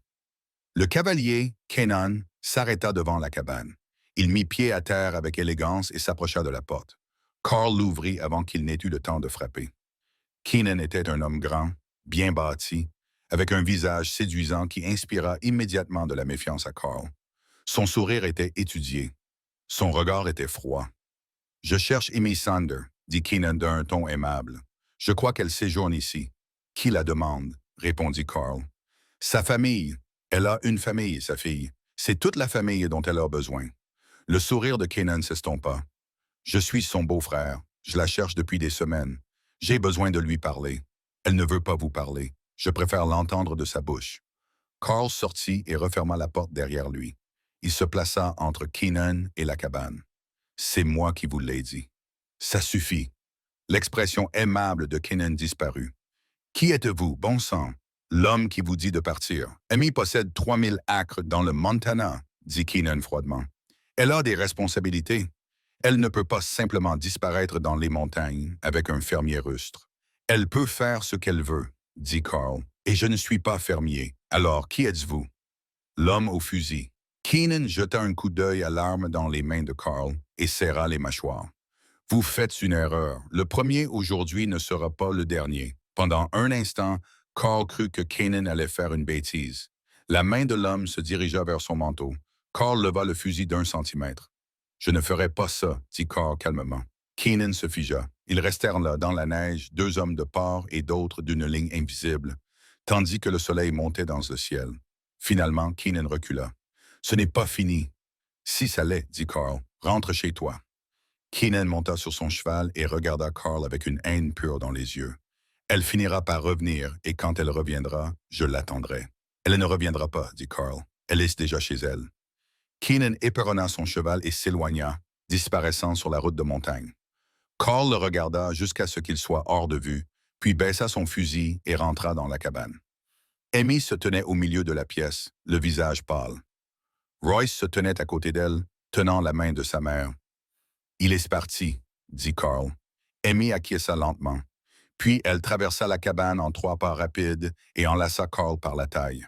Le cavalier, Keenan, s'arrêta devant la cabane. Il mit pied à terre avec élégance et s'approcha de la porte. Carl l'ouvrit avant qu'il n'ait eu le temps de frapper. Keenan était un homme grand, bien bâti, avec un visage séduisant qui inspira immédiatement de la méfiance à Carl. Son sourire était étudié. Son regard était froid. « Je cherche Amy Sander », dit Keenan d'un ton aimable. « Je crois qu'elle séjourne ici. »« Qui la demande ?» répondit Carl. « Sa famille. Elle a une famille, sa fille. C'est toute la famille dont elle a besoin. » Le sourire de Keenan s'estompa. « Je suis son beau-frère. Je la cherche depuis des semaines. J'ai besoin de lui parler. Elle ne veut pas vous parler. Je préfère l'entendre de sa bouche. » Carl sortit et referma la porte derrière lui. Il se plaça entre Keenan et la cabane. « C'est moi qui vous l'ai dit. » « Ça suffit. » L'expression aimable de Keenan disparut. « Qui êtes-vous, bon sang? » « L'homme qui vous dit de partir. Amy possède 3000 acres dans le Montana, dit Keenan froidement. Elle a des responsabilités. Elle ne peut pas simplement disparaître dans les montagnes avec un fermier rustre. Elle peut faire ce qu'elle veut, dit Carl. Et je ne suis pas fermier. Alors, qui êtes-vous? L'homme au fusil. Keenan jeta un coup d'œil à l'arme dans les mains de Carl et serra les mâchoires. Vous faites une erreur. Le premier aujourd'hui ne sera pas le dernier. Pendant un instant, Carl crut que Keenan allait faire une bêtise. La main de l'homme se dirigea vers son manteau. Carl leva le fusil d'1 centimètre. « Je ne ferai pas ça, dit Carl calmement. » Keenan se figea. Ils restèrent là, dans la neige, 2 hommes de part et d'autre d'une ligne invisible, tandis que le soleil montait dans le ciel. Finalement, Keenan recula. « Ce n'est pas fini. »« Si ça l'est, dit Carl. Rentre chez toi. » Keenan monta sur son cheval et regarda Carl avec une haine pure dans les yeux. Elle finira par revenir, et quand elle reviendra, je l'attendrai. Elle ne reviendra pas, dit Carl. Elle est déjà chez elle. Keenan éperonna son cheval et s'éloigna, disparaissant sur la route de montagne. Carl le regarda jusqu'à ce qu'il soit hors de vue, puis baissa son fusil et rentra dans la cabane. Amy se tenait au milieu de la pièce, le visage pâle. Royce se tenait à côté d'elle, tenant la main de sa mère. « Il est parti, » dit Carl. Amy acquiesça lentement. Puis elle traversa la cabane en 3 pas rapides et enlaça Carl par la taille.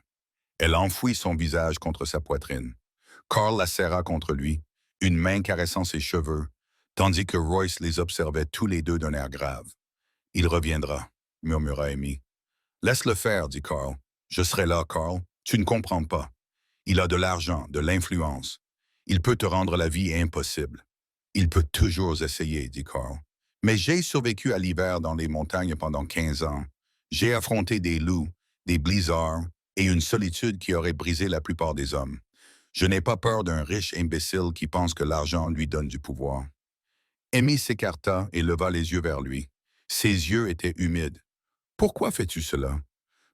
Elle enfouit son visage contre sa poitrine. Carl la serra contre lui, une main caressant ses cheveux, tandis que Royce les observait tous les deux d'un air grave. « Il reviendra, » murmura Amy. « Laisse-le faire, dit Carl. Je serai là, Carl. Tu ne comprends pas. Il a de l'argent, de l'influence. Il peut te rendre la vie impossible. Il peut toujours essayer, dit Carl. Mais j'ai survécu à l'hiver dans les montagnes pendant 15 ans. J'ai affronté des loups, des blizzards et une solitude qui aurait brisé la plupart des hommes. Je n'ai pas peur d'un riche imbécile qui pense que l'argent lui donne du pouvoir. » Amy s'écarta et leva les yeux vers lui. Ses yeux étaient humides. « Pourquoi fais-tu cela? »«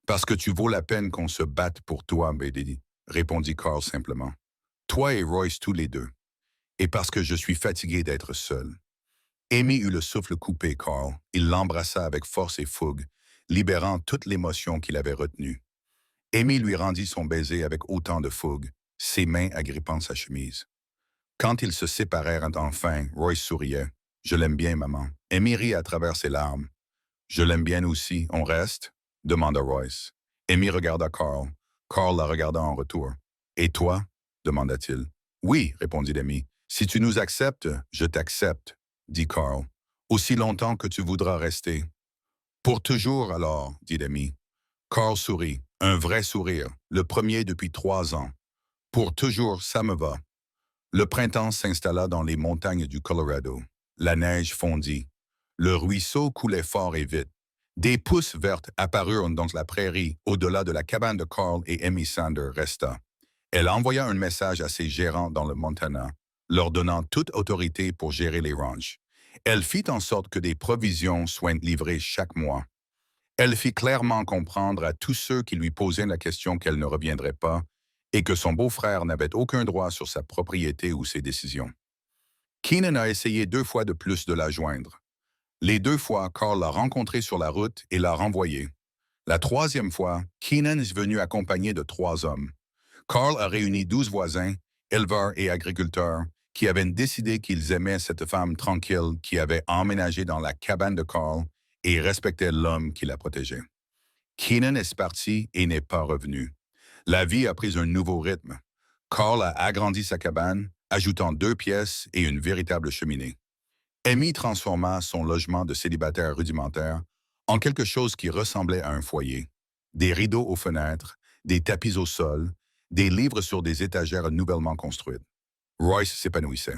Parce que tu vaux la peine qu'on se batte pour toi, Bédédi, » répondit Carl simplement. « Toi et Royce tous les deux. Et parce que je suis fatigué d'être seul. » Amy eut le souffle coupé, Carl. Il l'embrassa avec force et fougue, libérant toute l'émotion qu'il avait retenue. Amy lui rendit son baiser avec autant de fougue, ses mains agrippant sa chemise. Quand ils se séparèrent enfin, Royce souriait. « Je l'aime bien, maman. » Amy rit à travers ses larmes. « Je l'aime bien aussi. On reste ?» demanda Royce. Amy regarda Carl. Carl la regarda en retour. « Et toi ?» demanda-t-il. « Oui, répondit Amy. Si tu nous acceptes, je t'accepte, dit Carl. Aussi longtemps que tu voudras rester. Pour toujours, alors, dit Amy. Carl sourit, un vrai sourire, le premier depuis 3 ans. Pour toujours, ça me va. Le printemps s'installa dans les montagnes du Colorado. La neige fondit. Le ruisseau coulait fort et vite. Des pousses vertes apparurent dans la prairie au-delà de la cabane de Carl et Amy Sander resta. Elle envoya un message à ses gérants dans le Montana, leur donnant toute autorité pour gérer les ranchs. Elle fit en sorte que des provisions soient livrées chaque mois. Elle fit clairement comprendre à tous ceux qui lui posaient la question qu'elle ne reviendrait pas et que son beau-frère n'avait aucun droit sur sa propriété ou ses décisions. Keenan a essayé 2 fois de plus de la joindre. Les 2 fois, Carl l'a rencontrée sur la route et l'a renvoyée. La 3e fois, Keenan est venu accompagné de 3 hommes. Carl a réuni 12 voisins, éleveurs et agriculteurs, qui avaient décidé qu'ils aimaient cette femme tranquille qui avait emménagé dans la cabane de Carl et respectait l'homme qui la protégeait. Keenan est parti et n'est pas revenu. La vie a pris un nouveau rythme. Carl a agrandi sa cabane, ajoutant 2 pièces et une véritable cheminée. Amy transforma son logement de célibataire rudimentaire en quelque chose qui ressemblait à un foyer. Des rideaux aux fenêtres, des tapis au sol, des livres sur des étagères nouvellement construites. Royce s'épanouissait.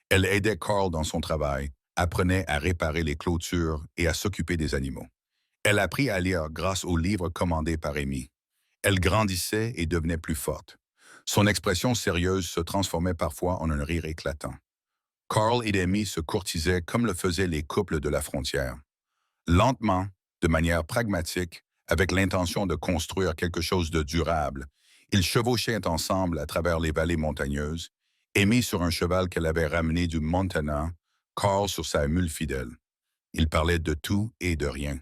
Elle aidait Carl dans son travail, apprenait à réparer les clôtures et à s'occuper des animaux. Elle apprit à lire grâce aux livres commandés par Amy. Elle grandissait et devenait plus forte. Son expression sérieuse se transformait parfois en un rire éclatant. Carl et Amy se courtisaient comme le faisaient les couples de la frontière. Lentement, de manière pragmatique, avec l'intention de construire quelque chose de durable, ils chevauchaient ensemble à travers les vallées montagneuses, Amy sur un cheval qu'elle avait ramené du Montana, Carl sur sa mule fidèle. Ils parlaient de tout et de rien.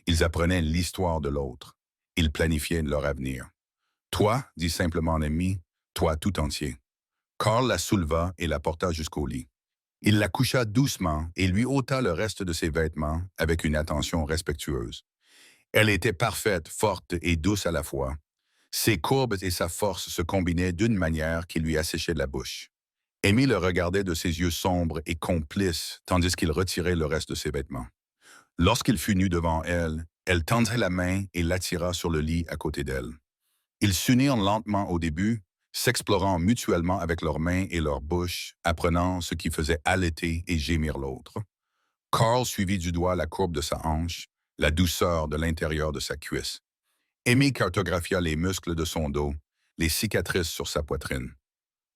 Ils apprenaient l'histoire de l'autre. Ils planifiaient leur avenir. « Toi, dit simplement Amy, toi tout entier. » Carl la souleva et la porta jusqu'au lit. Il la coucha doucement et lui ôta le reste de ses vêtements avec une attention respectueuse. Elle était parfaite, forte et douce à la fois. Ses courbes et sa force se combinaient d'une manière qui lui asséchait la bouche. Amy le regardait de ses yeux sombres et complices tandis qu'il retirait le reste de ses vêtements. Lorsqu'il fut nu devant elle, elle tendit la main et l'attira sur le lit à côté d'elle. Ils s'unirent lentement au début, s'explorant mutuellement avec leurs mains et leurs bouches, apprenant ce qui faisait allaiter et gémir l'autre. Carl suivit du doigt la courbe de sa hanche, la douceur de l'intérieur de sa cuisse. Amy cartographia les muscles de son dos, les cicatrices sur sa poitrine.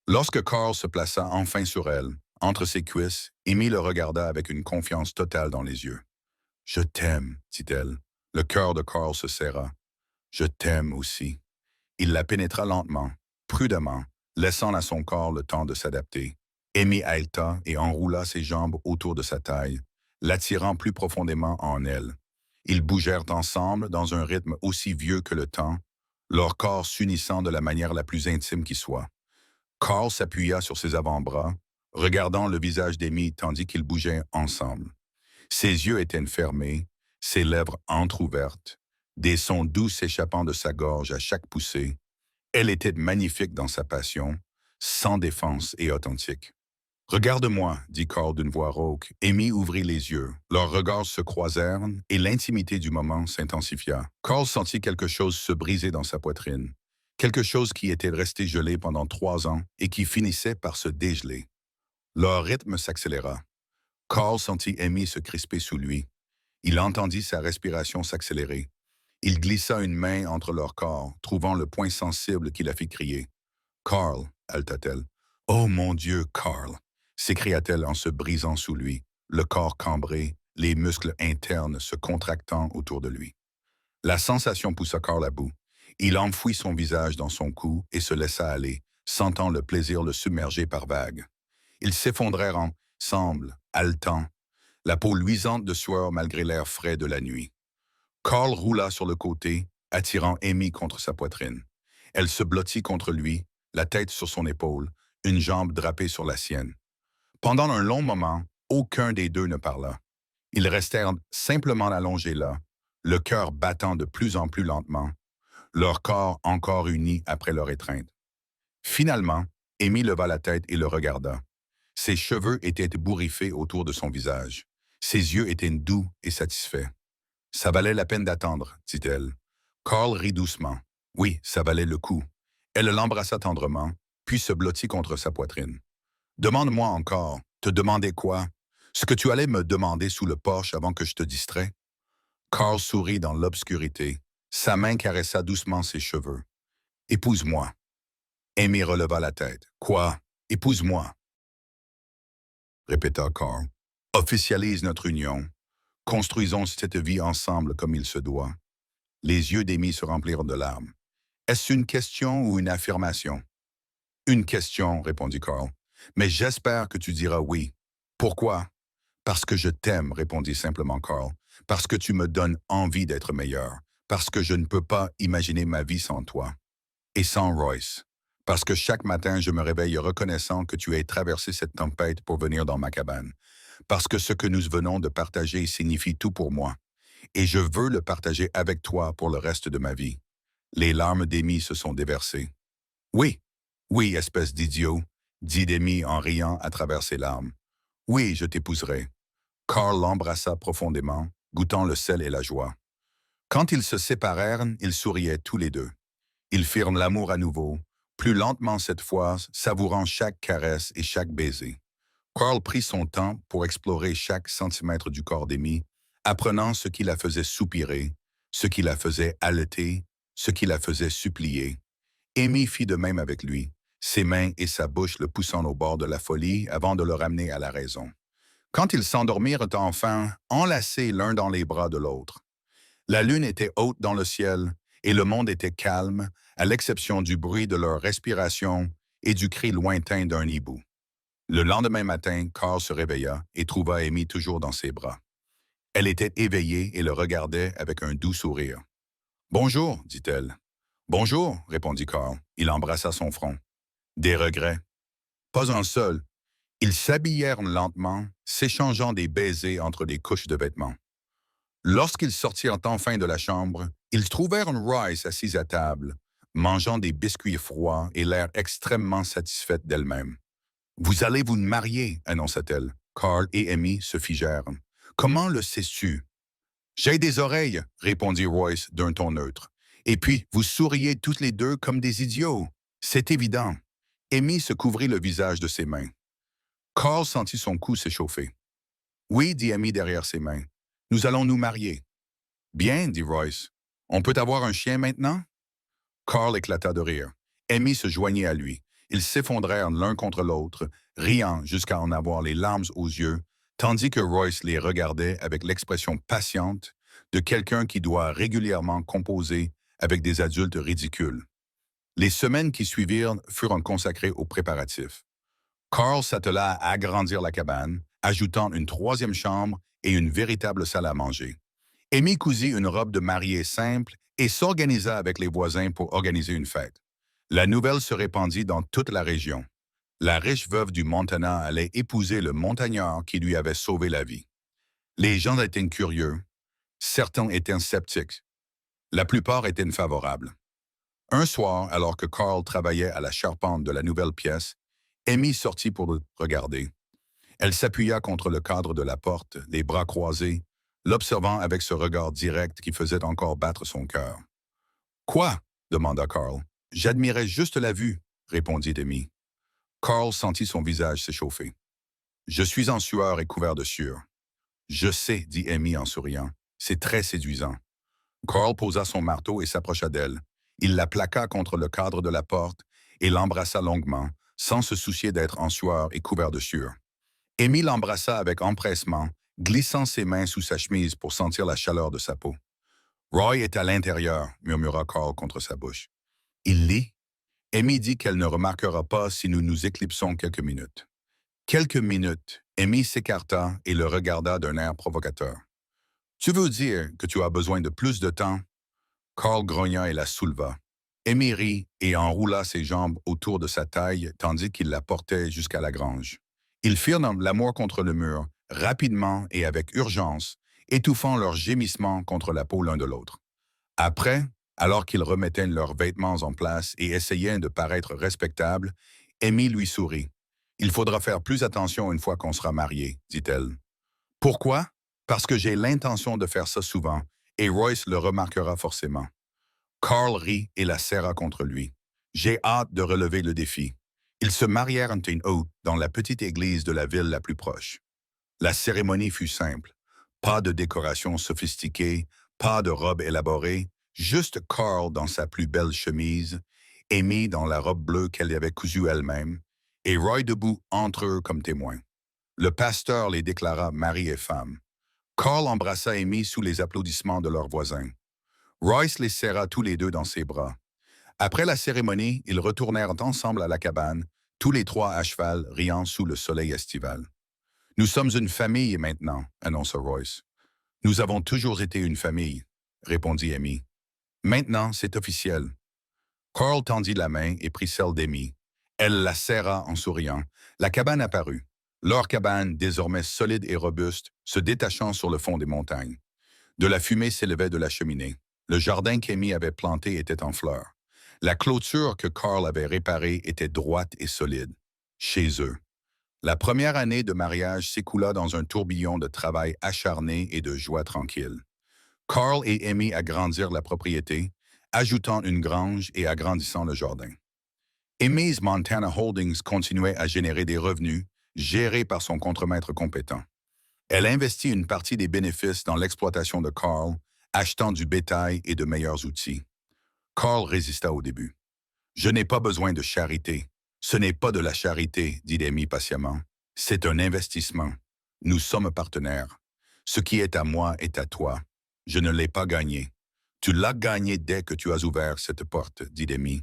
Lorsque Carl se plaça enfin sur elle, entre ses cuisses, Amy le regarda avec une confiance totale dans les yeux. « Je t'aime, dit-elle. Le cœur de Carl se serra. « Je t'aime aussi. » Il la pénétra lentement, prudemment, laissant à son corps le temps de s'adapter. Amy haleta et enroula ses jambes autour de sa taille, l'attirant plus profondément en elle. Ils bougèrent ensemble dans un rythme aussi vieux que le temps, leurs corps s'unissant de la manière la plus intime qui soit. Carl s'appuya sur ses avant-bras, regardant le visage d'Amy tandis qu'ils bougeaient ensemble. Ses yeux étaient fermés, ses lèvres entr'ouvertes, des sons doux s'échappant de sa gorge à chaque poussée. Elle était magnifique dans sa passion, sans défense et authentique. « Regarde-moi, dit Carl d'une voix rauque. Amy ouvrit les yeux. Leurs regards se croisèrent et l'intimité du moment s'intensifia. Carl sentit quelque chose se briser dans sa poitrine. Quelque chose qui était resté gelé pendant 3 ans et qui finissait par se dégeler. Leur rythme s'accéléra. Carl sentit Amy se crisper sous lui. Il entendit sa respiration s'accélérer. Il glissa une main entre leurs corps, trouvant le point sensible qui la fit crier. « Carl, haleta-t-elle. « Oh mon Dieu, Carl !» s'écria-t-elle en se brisant sous lui, le corps cambré, les muscles internes se contractant autour de lui. La sensation poussa Carl à bout. Il enfouit son visage dans son cou et se laissa aller, sentant le plaisir le submerger par vagues. Ils s'effondrèrent ensemble, haletants, la peau luisante de sueur malgré l'air frais de la nuit. Carl roula sur le côté, attirant Amy contre sa poitrine. Elle se blottit contre lui, la tête sur son épaule, une jambe drapée sur la sienne. Pendant un long moment, aucun des deux ne parla. Ils restèrent simplement allongés là, le cœur battant de plus en plus lentement, leur corps encore unis après leur étreinte. Finalement, Amy leva la tête et le regarda. Ses cheveux étaient ébouriffés autour de son visage. Ses yeux étaient doux et satisfaits. Ça valait la peine d'attendre, dit-elle. Carl rit doucement. Oui, ça valait le coup. Elle l'embrassa tendrement, puis se blottit contre sa poitrine. Demande-moi encore. Te demander quoi? Ce que tu allais me demander sous le porche avant que je te distrais? Carl sourit dans l'obscurité. Sa main caressa doucement ses cheveux. Épouse-moi. Amy releva la tête. Quoi? Épouse-moi, répéta Carl. Officialise notre union. Construisons cette vie ensemble comme il se doit. Les yeux d'Amy se remplirent de larmes. Est-ce une question ou une affirmation? Une question, répondit Carl. Mais j'espère que tu diras oui. Pourquoi? Parce que je t'aime, répondit simplement Carl. Parce que tu me donnes envie d'être meilleur. Parce que je ne peux pas imaginer ma vie sans toi. Et sans Royce. Parce que chaque matin, je me réveille reconnaissant que tu aies traversé cette tempête pour venir dans ma cabane. Parce que ce que nous venons de partager signifie tout pour moi. Et je veux le partager avec toi pour le reste de ma vie. Les larmes d'Amy se sont déversées. Oui, oui, espèce d'idiot, dit Amy en riant à travers ses larmes. Oui, je t'épouserai. Carl l'embrassa profondément, goûtant le sel et la joie. Quand ils se séparèrent, ils souriaient tous les deux. Ils firent l'amour à nouveau, plus lentement cette fois, savourant chaque caresse et chaque baiser. Carl prit son temps pour explorer chaque centimètre du corps d'Amy, apprenant ce qui la faisait soupirer, ce qui la faisait haleter, ce qui la faisait supplier. Amy fit de même avec lui, ses mains et sa bouche le poussant au bord de la folie avant de le ramener à la raison. Quand ils s'endormirent enfin, enlacés l'un dans les bras de l'autre. La lune était haute dans le ciel et le monde était calme, à l'exception du bruit de leur respiration et du cri lointain d'un hibou. Le lendemain matin, Carl se réveilla et trouva Amy toujours dans ses bras. Elle était éveillée et le regardait avec un doux sourire. « Bonjour, dit-elle. »« Bonjour, répondit Carl. Il embrassa son front. « Des regrets? »« Pas un seul. » Ils s'habillèrent lentement, s'échangeant des baisers entre des couches de vêtements. Lorsqu'ils sortirent enfin de la chambre, ils trouvèrent Royce assise à table, mangeant des biscuits froids et l'air extrêmement satisfaite d'elle-même. « Vous allez vous marier, annonça-t-elle. Carl et Amy se figèrent. « Comment le sais-tu? »« J'ai des oreilles, répondit Royce d'un ton neutre. Et puis, vous souriez toutes les deux comme des idiots. C'est évident. Amy se couvrit le visage de ses mains. Carl sentit son cou s'échauffer. « Oui, dit Amy derrière ses mains. Nous allons nous marier. »« Bien, dit Royce. On peut avoir un chien maintenant? » Carl éclata de rire. Amy se joignit à lui. Ils s'effondrèrent l'un contre l'autre, riant jusqu'à en avoir les larmes aux yeux, tandis que Royce les regardait avec l'expression patiente de quelqu'un qui doit régulièrement composer avec des adultes ridicules. Les semaines qui suivirent furent consacrées aux préparatifs. Carl s'attela à agrandir la cabane, ajoutant une troisième chambre et une véritable salle à manger. Amy cousit une robe de mariée simple et s'organisa avec les voisins pour organiser une fête. La nouvelle se répandit dans toute la région. La riche veuve du Montana allait épouser le montagnard qui lui avait sauvé la vie. Les gens étaient curieux. Certains étaient sceptiques. La plupart étaient favorables. Un soir, alors que Carl travaillait à la charpente de la nouvelle pièce, Amy sortit pour le regarder. Elle s'appuya contre le cadre de la porte, les bras croisés, l'observant avec ce regard direct qui faisait encore battre son cœur. « Quoi? » demanda Carl. « J'admirais juste la vue, » répondit Amy. Carl sentit son visage s'échauffer. « Je suis en sueur et couvert de sueur. »« Je sais, » dit Amy en souriant. « C'est très séduisant. » Carl posa son marteau et s'approcha d'elle. Il la plaqua contre le cadre de la porte et l'embrassa longuement, sans se soucier d'être en sueur et couvert de sueur. Amy l'embrassa avec empressement, glissant ses mains sous sa chemise pour sentir la chaleur de sa peau. « Roy est à l'intérieur, » murmura Carl contre sa bouche. « Il lit? » Amy dit qu'elle ne remarquera pas si nous nous éclipsons quelques minutes. Quelques minutes, Amy s'écarta et le regarda d'un air provocateur. Tu veux dire que tu as besoin de plus de temps? Carl grogna et la souleva. Amy rit et enroula ses jambes autour de sa taille tandis qu'il la portait jusqu'à la grange. Ils firent l'amour contre le mur, rapidement et avec urgence, étouffant leurs gémissements contre la peau l'un de l'autre. Après, alors qu'ils remettaient leurs vêtements en place et essayaient de paraître respectables, Amy lui sourit. « Il faudra faire plus attention une fois qu'on sera mariés, dit-elle. « Pourquoi? Parce que j'ai l'intention de faire ça souvent, et Royce le remarquera forcément. » Carl rit et la serra contre lui. « J'ai hâte de relever le défi. » Ils se marièrent en haute dans la petite église de la ville la plus proche. La cérémonie fut simple. Pas de décoration sophistiquée, pas de robe élaborée, juste Carl dans sa plus belle chemise, Amy dans la robe bleue qu'elle avait cousue elle-même, et Roy debout entre eux comme témoin. Le pasteur les déclara mari et femme. Carl embrassa Amy sous les applaudissements de leurs voisins. Royce les serra tous les deux dans ses bras. Après la cérémonie, ils retournèrent ensemble à la cabane, tous les trois à cheval, riant sous le soleil estival. « Nous sommes une famille maintenant, » annonça Royce. « Nous avons toujours été une famille, » répondit Amy. « Maintenant, c'est officiel. » Carl tendit la main et prit celle d'Amy. Elle la serra en souriant. La cabane apparut. Leur cabane, désormais solide et robuste, se détachant sur le fond des montagnes. De la fumée s'élevait de la cheminée. Le jardin qu'Amy avait planté était en fleurs. La clôture que Carl avait réparée était droite et solide. Chez eux. La première année de mariage s'écoula dans un tourbillon de travail acharné et de joie tranquille. Carl et Amy agrandirent la propriété, ajoutant une grange et agrandissant le jardin. Amy's Montana Holdings continuait à générer des revenus, gérés par son contremaître compétent. Elle investit une partie des bénéfices dans l'exploitation de Carl, achetant du bétail et de meilleurs outils. Carl résista au début. « Je n'ai pas besoin de charité. »« Ce n'est pas de la charité, » dit Amy patiemment. « C'est un investissement. Nous sommes partenaires. Ce qui est à moi est à toi. Je ne l'ai pas gagné. Tu l'as gagné dès que tu as ouvert cette porte, dit Amy.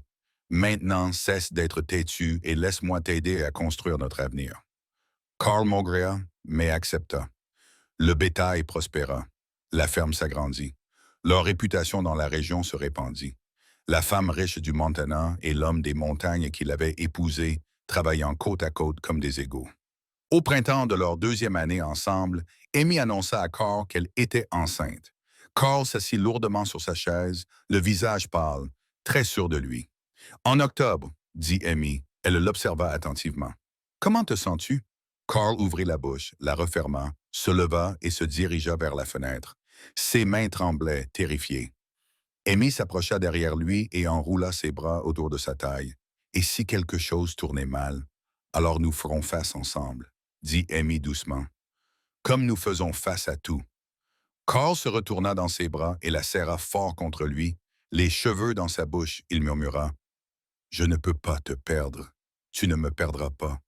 Maintenant, cesse d'être têtu et laisse-moi t'aider à construire notre avenir. Carl maugréa, mais accepta. Le bétail prospéra. La ferme s'agrandit. Leur réputation dans la région se répandit. La femme riche du Montana et l'homme des montagnes qui l'avait épousée, travaillant côte à côte comme des égaux. Au printemps de leur deuxième année ensemble, Amy annonça à Carl qu'elle était enceinte. Carl s'assit lourdement sur sa chaise, le visage pâle, très sûr de lui. « En octobre, » dit Amy. Elle l'observa attentivement. « Comment te sens-tu? » Carl ouvrit la bouche, la referma, se leva et se dirigea vers la fenêtre. Ses mains tremblaient, terrifiées. Amy s'approcha derrière lui et enroula ses bras autour de sa taille. « Et si quelque chose tournait mal, alors nous ferons face ensemble, » dit Amy doucement. « Comme nous faisons face à tout. » Carl se retourna dans ses bras et la serra fort contre lui, les cheveux dans sa bouche. Il murmura. « Je ne peux pas te perdre. Tu ne me perdras pas. »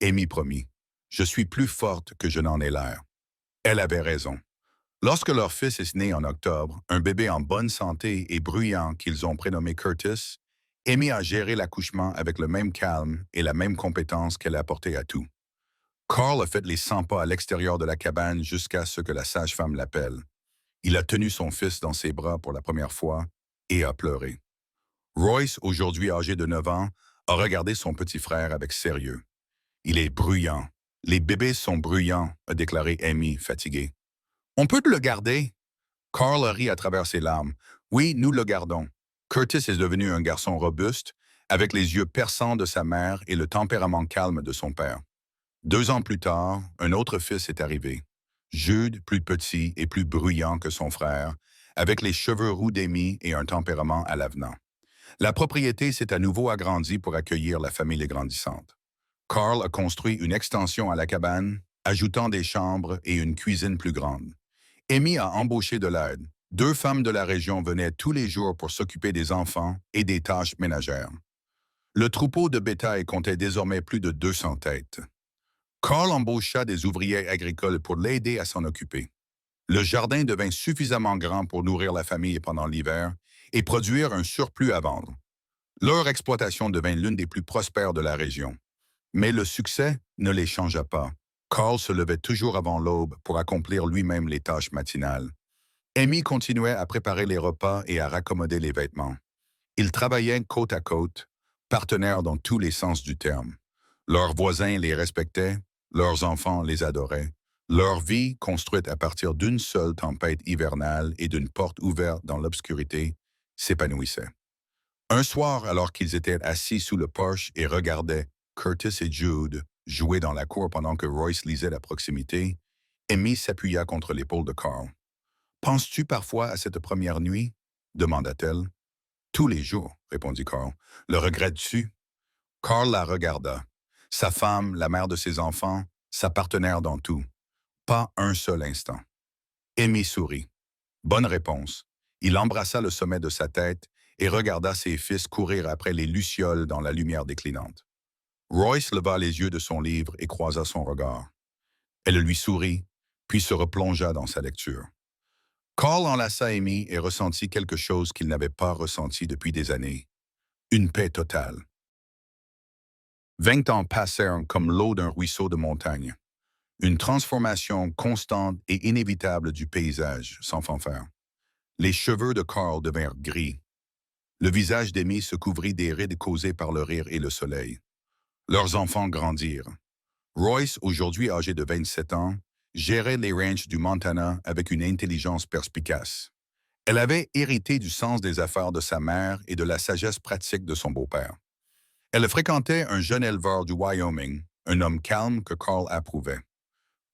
Amy promit. « Je suis plus forte que je n'en ai l'air. » Elle avait raison. Lorsque leur fils est né en octobre, un bébé en bonne santé et bruyant qu'ils ont prénommé Curtis, Amy a géré l'accouchement avec le même calme et la même compétence qu'elle apportait à tout. Carl a fait les 100 pas à l'extérieur de la cabane jusqu'à ce que la sage-femme l'appelle. Il a tenu son fils dans ses bras pour la première fois et a pleuré. Royce, aujourd'hui âgé de 9 ans, a regardé son petit frère avec sérieux. « Il est bruyant. Les bébés sont bruyants, » a déclaré Amy, fatiguée. « On peut le garder? » Carl a ri à travers ses larmes. « Oui, nous le gardons. Curtis est devenu un garçon robuste, avec les yeux perçants de sa mère et le tempérament calme de son père. 2 ans plus tard, un autre fils est arrivé. Jude, plus petit et plus bruyant que son frère, avec les cheveux roux d'Amy et un tempérament à l'avenant. La propriété s'est à nouveau agrandie pour accueillir la famille grandissante. Carl a construit une extension à la cabane, ajoutant des chambres et une cuisine plus grande. Amy a embauché de l'aide. 2 femmes de la région venaient tous les jours pour s'occuper des enfants et des tâches ménagères. Le troupeau de bétail comptait désormais plus de 200 têtes. Carl embaucha des ouvriers agricoles pour l'aider à s'en occuper. Le jardin devint suffisamment grand pour nourrir la famille pendant l'hiver et produire un surplus à vendre. Leur exploitation devint l'une des plus prospères de la région. Mais le succès ne les changea pas. Carl se levait toujours avant l'aube pour accomplir lui-même les tâches matinales. Amy continuait à préparer les repas et à raccommoder les vêtements. Ils travaillaient côte à côte, partenaires dans tous les sens du terme. Leurs voisins les respectaient, leurs enfants les adoraient. Leur vie, construite à partir d'une seule tempête hivernale et d'une porte ouverte dans l'obscurité, s'épanouissait. Un soir, alors qu'ils étaient assis sous le porche et regardaient Curtis et Jude jouer dans la cour pendant que Royce lisait à proximité, Amy s'appuya contre l'épaule de Carl. Penses-tu parfois à cette première nuit? Demanda-t-elle. Tous les jours, répondit Carl. Le regrettes-tu? Carl la regarda. Sa femme, la mère de ses enfants, sa partenaire dans tout. Pas un seul instant. Amy sourit. Bonne réponse. Il embrassa le sommet de sa tête et regarda ses fils courir après les lucioles dans la lumière déclinante. Royce leva les yeux de son livre et croisa son regard. Elle lui sourit, puis se replongea dans sa lecture. Carl enlaça Amy et ressentit quelque chose qu'il n'avait pas ressenti depuis des années. Une paix totale. 20 ans passèrent comme l'eau d'un ruisseau de montagne. Une transformation constante et inévitable du paysage, sans fanfare. Les cheveux de Carl devinrent gris. Le visage d'Amy se couvrit des rides causées par le rire et le soleil. Leurs enfants grandirent. Royce, aujourd'hui âgé de 27 ans, gérait les ranchs du Montana avec une intelligence perspicace. Elle avait hérité du sens des affaires de sa mère et de la sagesse pratique de son beau-père. Elle fréquentait un jeune éleveur du Wyoming, un homme calme que Carl approuvait.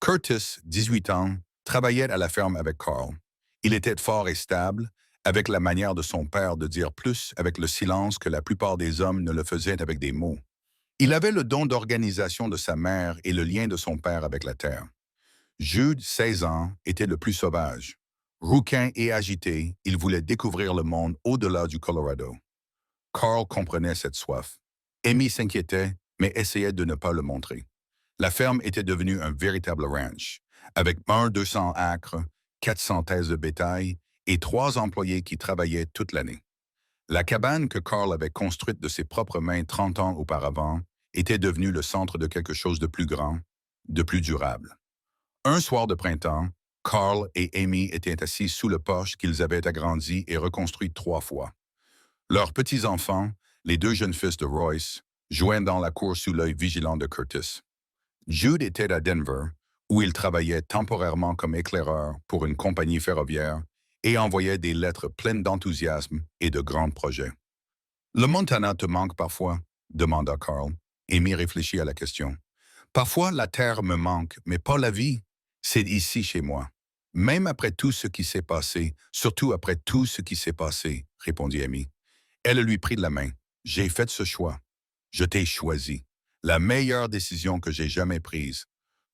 Curtis, 18 ans, travaillait à la ferme avec Carl. Il était fort et stable, avec la manière de son père de dire plus avec le silence que la plupart des hommes ne le faisaient avec des mots. Il avait le don d'organisation de sa mère et le lien de son père avec la terre. Jude, 16 ans, était le plus sauvage. Rouquin et agité, il voulait découvrir le monde au-delà du Colorado. Carl comprenait cette soif. Amy s'inquiétait, mais essayait de ne pas le montrer. La ferme était devenue un véritable ranch, avec 200 acres, 400 têtes de bétail et 3 employés qui travaillaient toute l'année. La cabane que Carl avait construite de ses propres mains 30 ans auparavant était devenue le centre de quelque chose de plus grand, de plus durable. Un soir de printemps, Carl et Amy étaient assis sous le porche qu'ils avaient agrandi et reconstruit 3 fois. Leurs petits-enfants, les 2 jeunes fils de Royce, jouaient dans la cour sous l'œil vigilant de Curtis. Jude était à Denver, où il travaillait temporairement comme éclaireur pour une compagnie ferroviaire et envoyait des lettres pleines d'enthousiasme et de grands projets. Le Montana te manque parfois? Demanda Carl. Amy réfléchit à la question. Parfois, la terre me manque, mais pas la vie. C'est ici chez moi. Même après tout ce qui s'est passé, surtout après tout ce qui s'est passé, répondit Amy. Elle lui prit de la main. J'ai fait ce choix. Je t'ai choisi. La meilleure décision que j'ai jamais prise.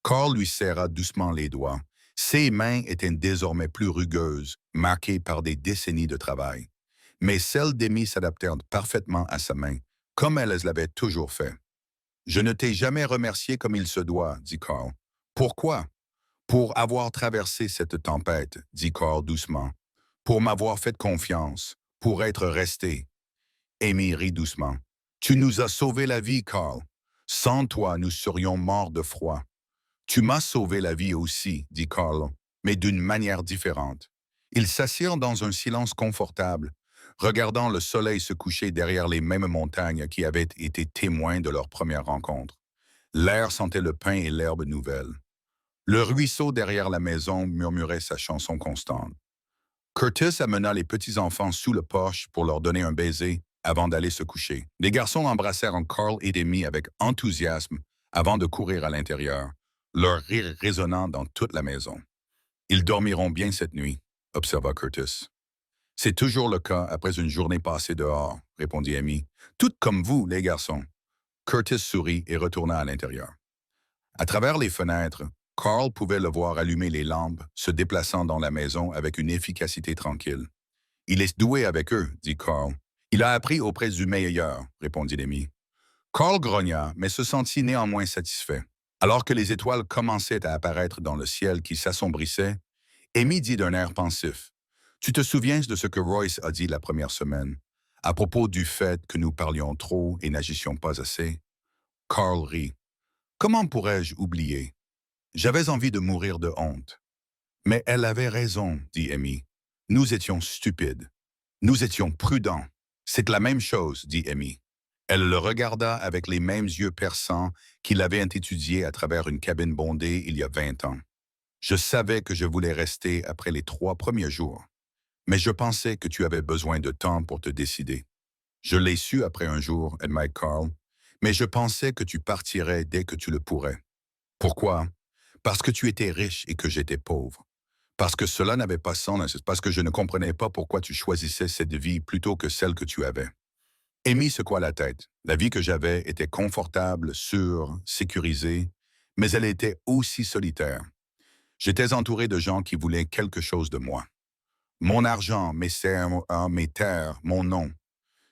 Carl lui serra doucement les doigts. Ses mains étaient désormais plus rugueuses, marquées par des décennies de travail. Mais celles d'Amy s'adaptèrent parfaitement à sa main, comme elles l'avaient toujours fait. Je ne t'ai jamais remercié comme il se doit, dit Carl. Pourquoi? Pour avoir traversé cette tempête, dit Carl doucement. Pour m'avoir fait confiance, pour être resté. Amy rit doucement. Tu nous as sauvé la vie, Carl. Sans toi, nous serions morts de froid. Tu m'as sauvé la vie aussi, dit Carl, mais d'une manière différente. Ils s'assirent dans un silence confortable, regardant le soleil se coucher derrière les mêmes montagnes qui avaient été témoins de leur première rencontre. L'air sentait le pin et l'herbe nouvelle. Le ruisseau derrière la maison murmurait sa chanson constante. Curtis amena les petits-enfants sous le porche pour leur donner un baiser avant d'aller se coucher. Les garçons embrassèrent Carl et Amy avec enthousiasme avant de courir à l'intérieur, leur rire résonnant dans toute la maison. Ils dormiront bien cette nuit, observa Curtis. C'est toujours le cas après une journée passée dehors, répondit Amy. Tout comme vous, les garçons. Curtis sourit et retourna à l'intérieur. À travers les fenêtres, Carl pouvait le voir allumer les lampes, se déplaçant dans la maison avec une efficacité tranquille. Il est doué avec eux, dit Carl. Il a appris auprès du meilleur, répondit Amy. Carl grogna, mais se sentit néanmoins satisfait. Alors que les étoiles commençaient à apparaître dans le ciel qui s'assombrissait, Amy dit d'un air pensif. Tu te souviens de ce que Royce a dit la première semaine, à propos du fait que nous parlions trop et n'agissions pas assez? Carl rit. Comment pourrais-je oublier? J'avais envie de mourir de honte. Mais elle avait raison, dit Amy. Nous étions stupides. Nous étions prudents. C'est la même chose, dit Amy. Elle le regarda avec les mêmes yeux perçants qu'il avait étudiés à travers une cabine bondée il y a 20 ans. Je savais que je voulais rester après les 3 premiers jours, mais je pensais que tu avais besoin de temps pour te décider. Je l'ai su après un jour, admit Carl, mais je pensais que tu partirais dès que tu le pourrais. Pourquoi? Parce que tu étais riche et que j'étais pauvre. Parce que cela n'avait pas sens, parce que je ne comprenais pas pourquoi tu choisissais cette vie plutôt que celle que tu avais. Amy secoua la tête. La vie que j'avais était confortable, sûre, sécurisée, mais elle était aussi solitaire. J'étais entouré de gens qui voulaient quelque chose de moi. Mon argent, mes terres, mon nom.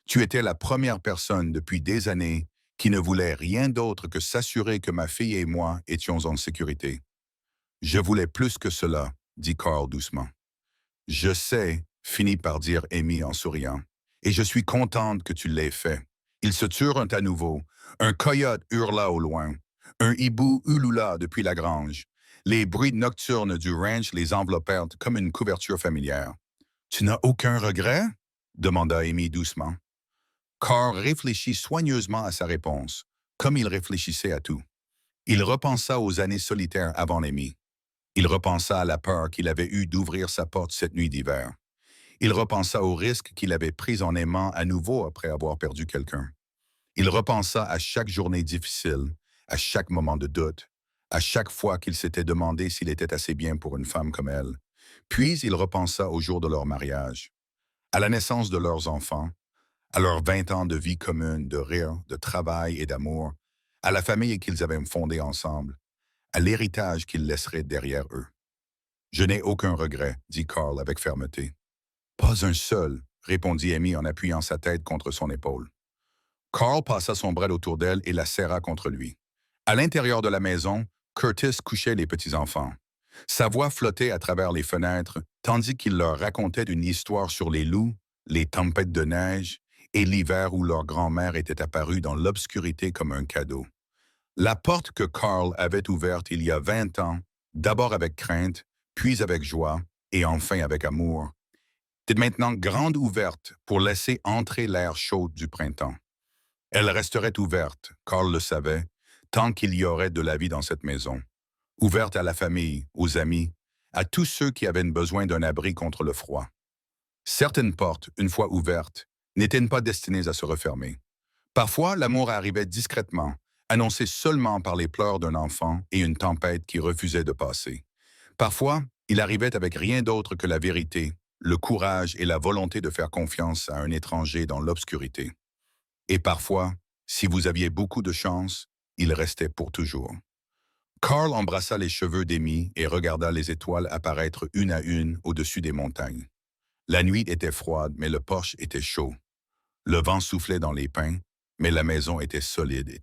Tu étais la première personne depuis des années qui ne voulait rien d'autre que s'assurer que ma fille et moi étions en sécurité. Je voulais plus que cela, dit Carl doucement. Je sais, finit par dire Amy en souriant, et je suis contente que tu l'aies fait. Ils se turent à nouveau. Un coyote hurla au loin. Un hibou ulula depuis la grange. Les bruits nocturnes du ranch les enveloppèrent comme une couverture familière. Tu n'as aucun regret? Demanda Amy doucement. Carl réfléchit soigneusement à sa réponse, comme il réfléchissait à tout. Il repensa aux années solitaires avant Amy. Il repensa à la peur qu'il avait eue d'ouvrir sa porte cette nuit d'hiver. Il repensa au risque qu'il avait pris en aimant à nouveau après avoir perdu quelqu'un. Il repensa à chaque journée difficile, à chaque moment de doute, à chaque fois qu'il s'était demandé s'il était assez bien pour une femme comme elle. Puis il repensa au jour de leur mariage, à la naissance de leurs enfants, à leurs 20 ans de vie commune, de rire, de travail et d'amour, à la famille qu'ils avaient fondée ensemble, à l'héritage qu'ils laisseraient derrière eux. Je n'ai aucun regret, dit Carl avec fermeté. Pas un seul, répondit Amy en appuyant sa tête contre son épaule. Carl passa son bras autour d'elle et la serra contre lui. À l'intérieur de la maison, Curtis couchait les petits-enfants. Sa voix flottait à travers les fenêtres, tandis qu'il leur racontait une histoire sur les loups, les tempêtes de neige et l'hiver où leur grand-mère était apparue dans l'obscurité comme un cadeau. La porte que Carl avait ouverte il y a 20 ans, d'abord avec crainte, puis avec joie, et enfin avec amour, était maintenant grande ouverte pour laisser entrer l'air chaud du printemps. Elle resterait ouverte, Carl le savait, tant qu'il y aurait de la vie dans cette maison. Ouverte à la famille, aux amis, à tous ceux qui avaient besoin d'un abri contre le froid. Certaines portes, une fois ouvertes, n'étaient pas destinées à se refermer. Parfois, l'amour arrivait discrètement, annoncé seulement par les pleurs d'un enfant et une tempête qui refusait de passer. Parfois, il arrivait avec rien d'autre que la vérité, le courage et la volonté de faire confiance à un étranger dans l'obscurité. Et parfois, si vous aviez beaucoup de chance, il restait pour toujours. Carl embrassa les cheveux d'Amy et regarda les étoiles apparaître une à une au-dessus des montagnes. La nuit était froide, mais le porche était chaud. Le vent soufflait dans les pins, mais la maison était solide et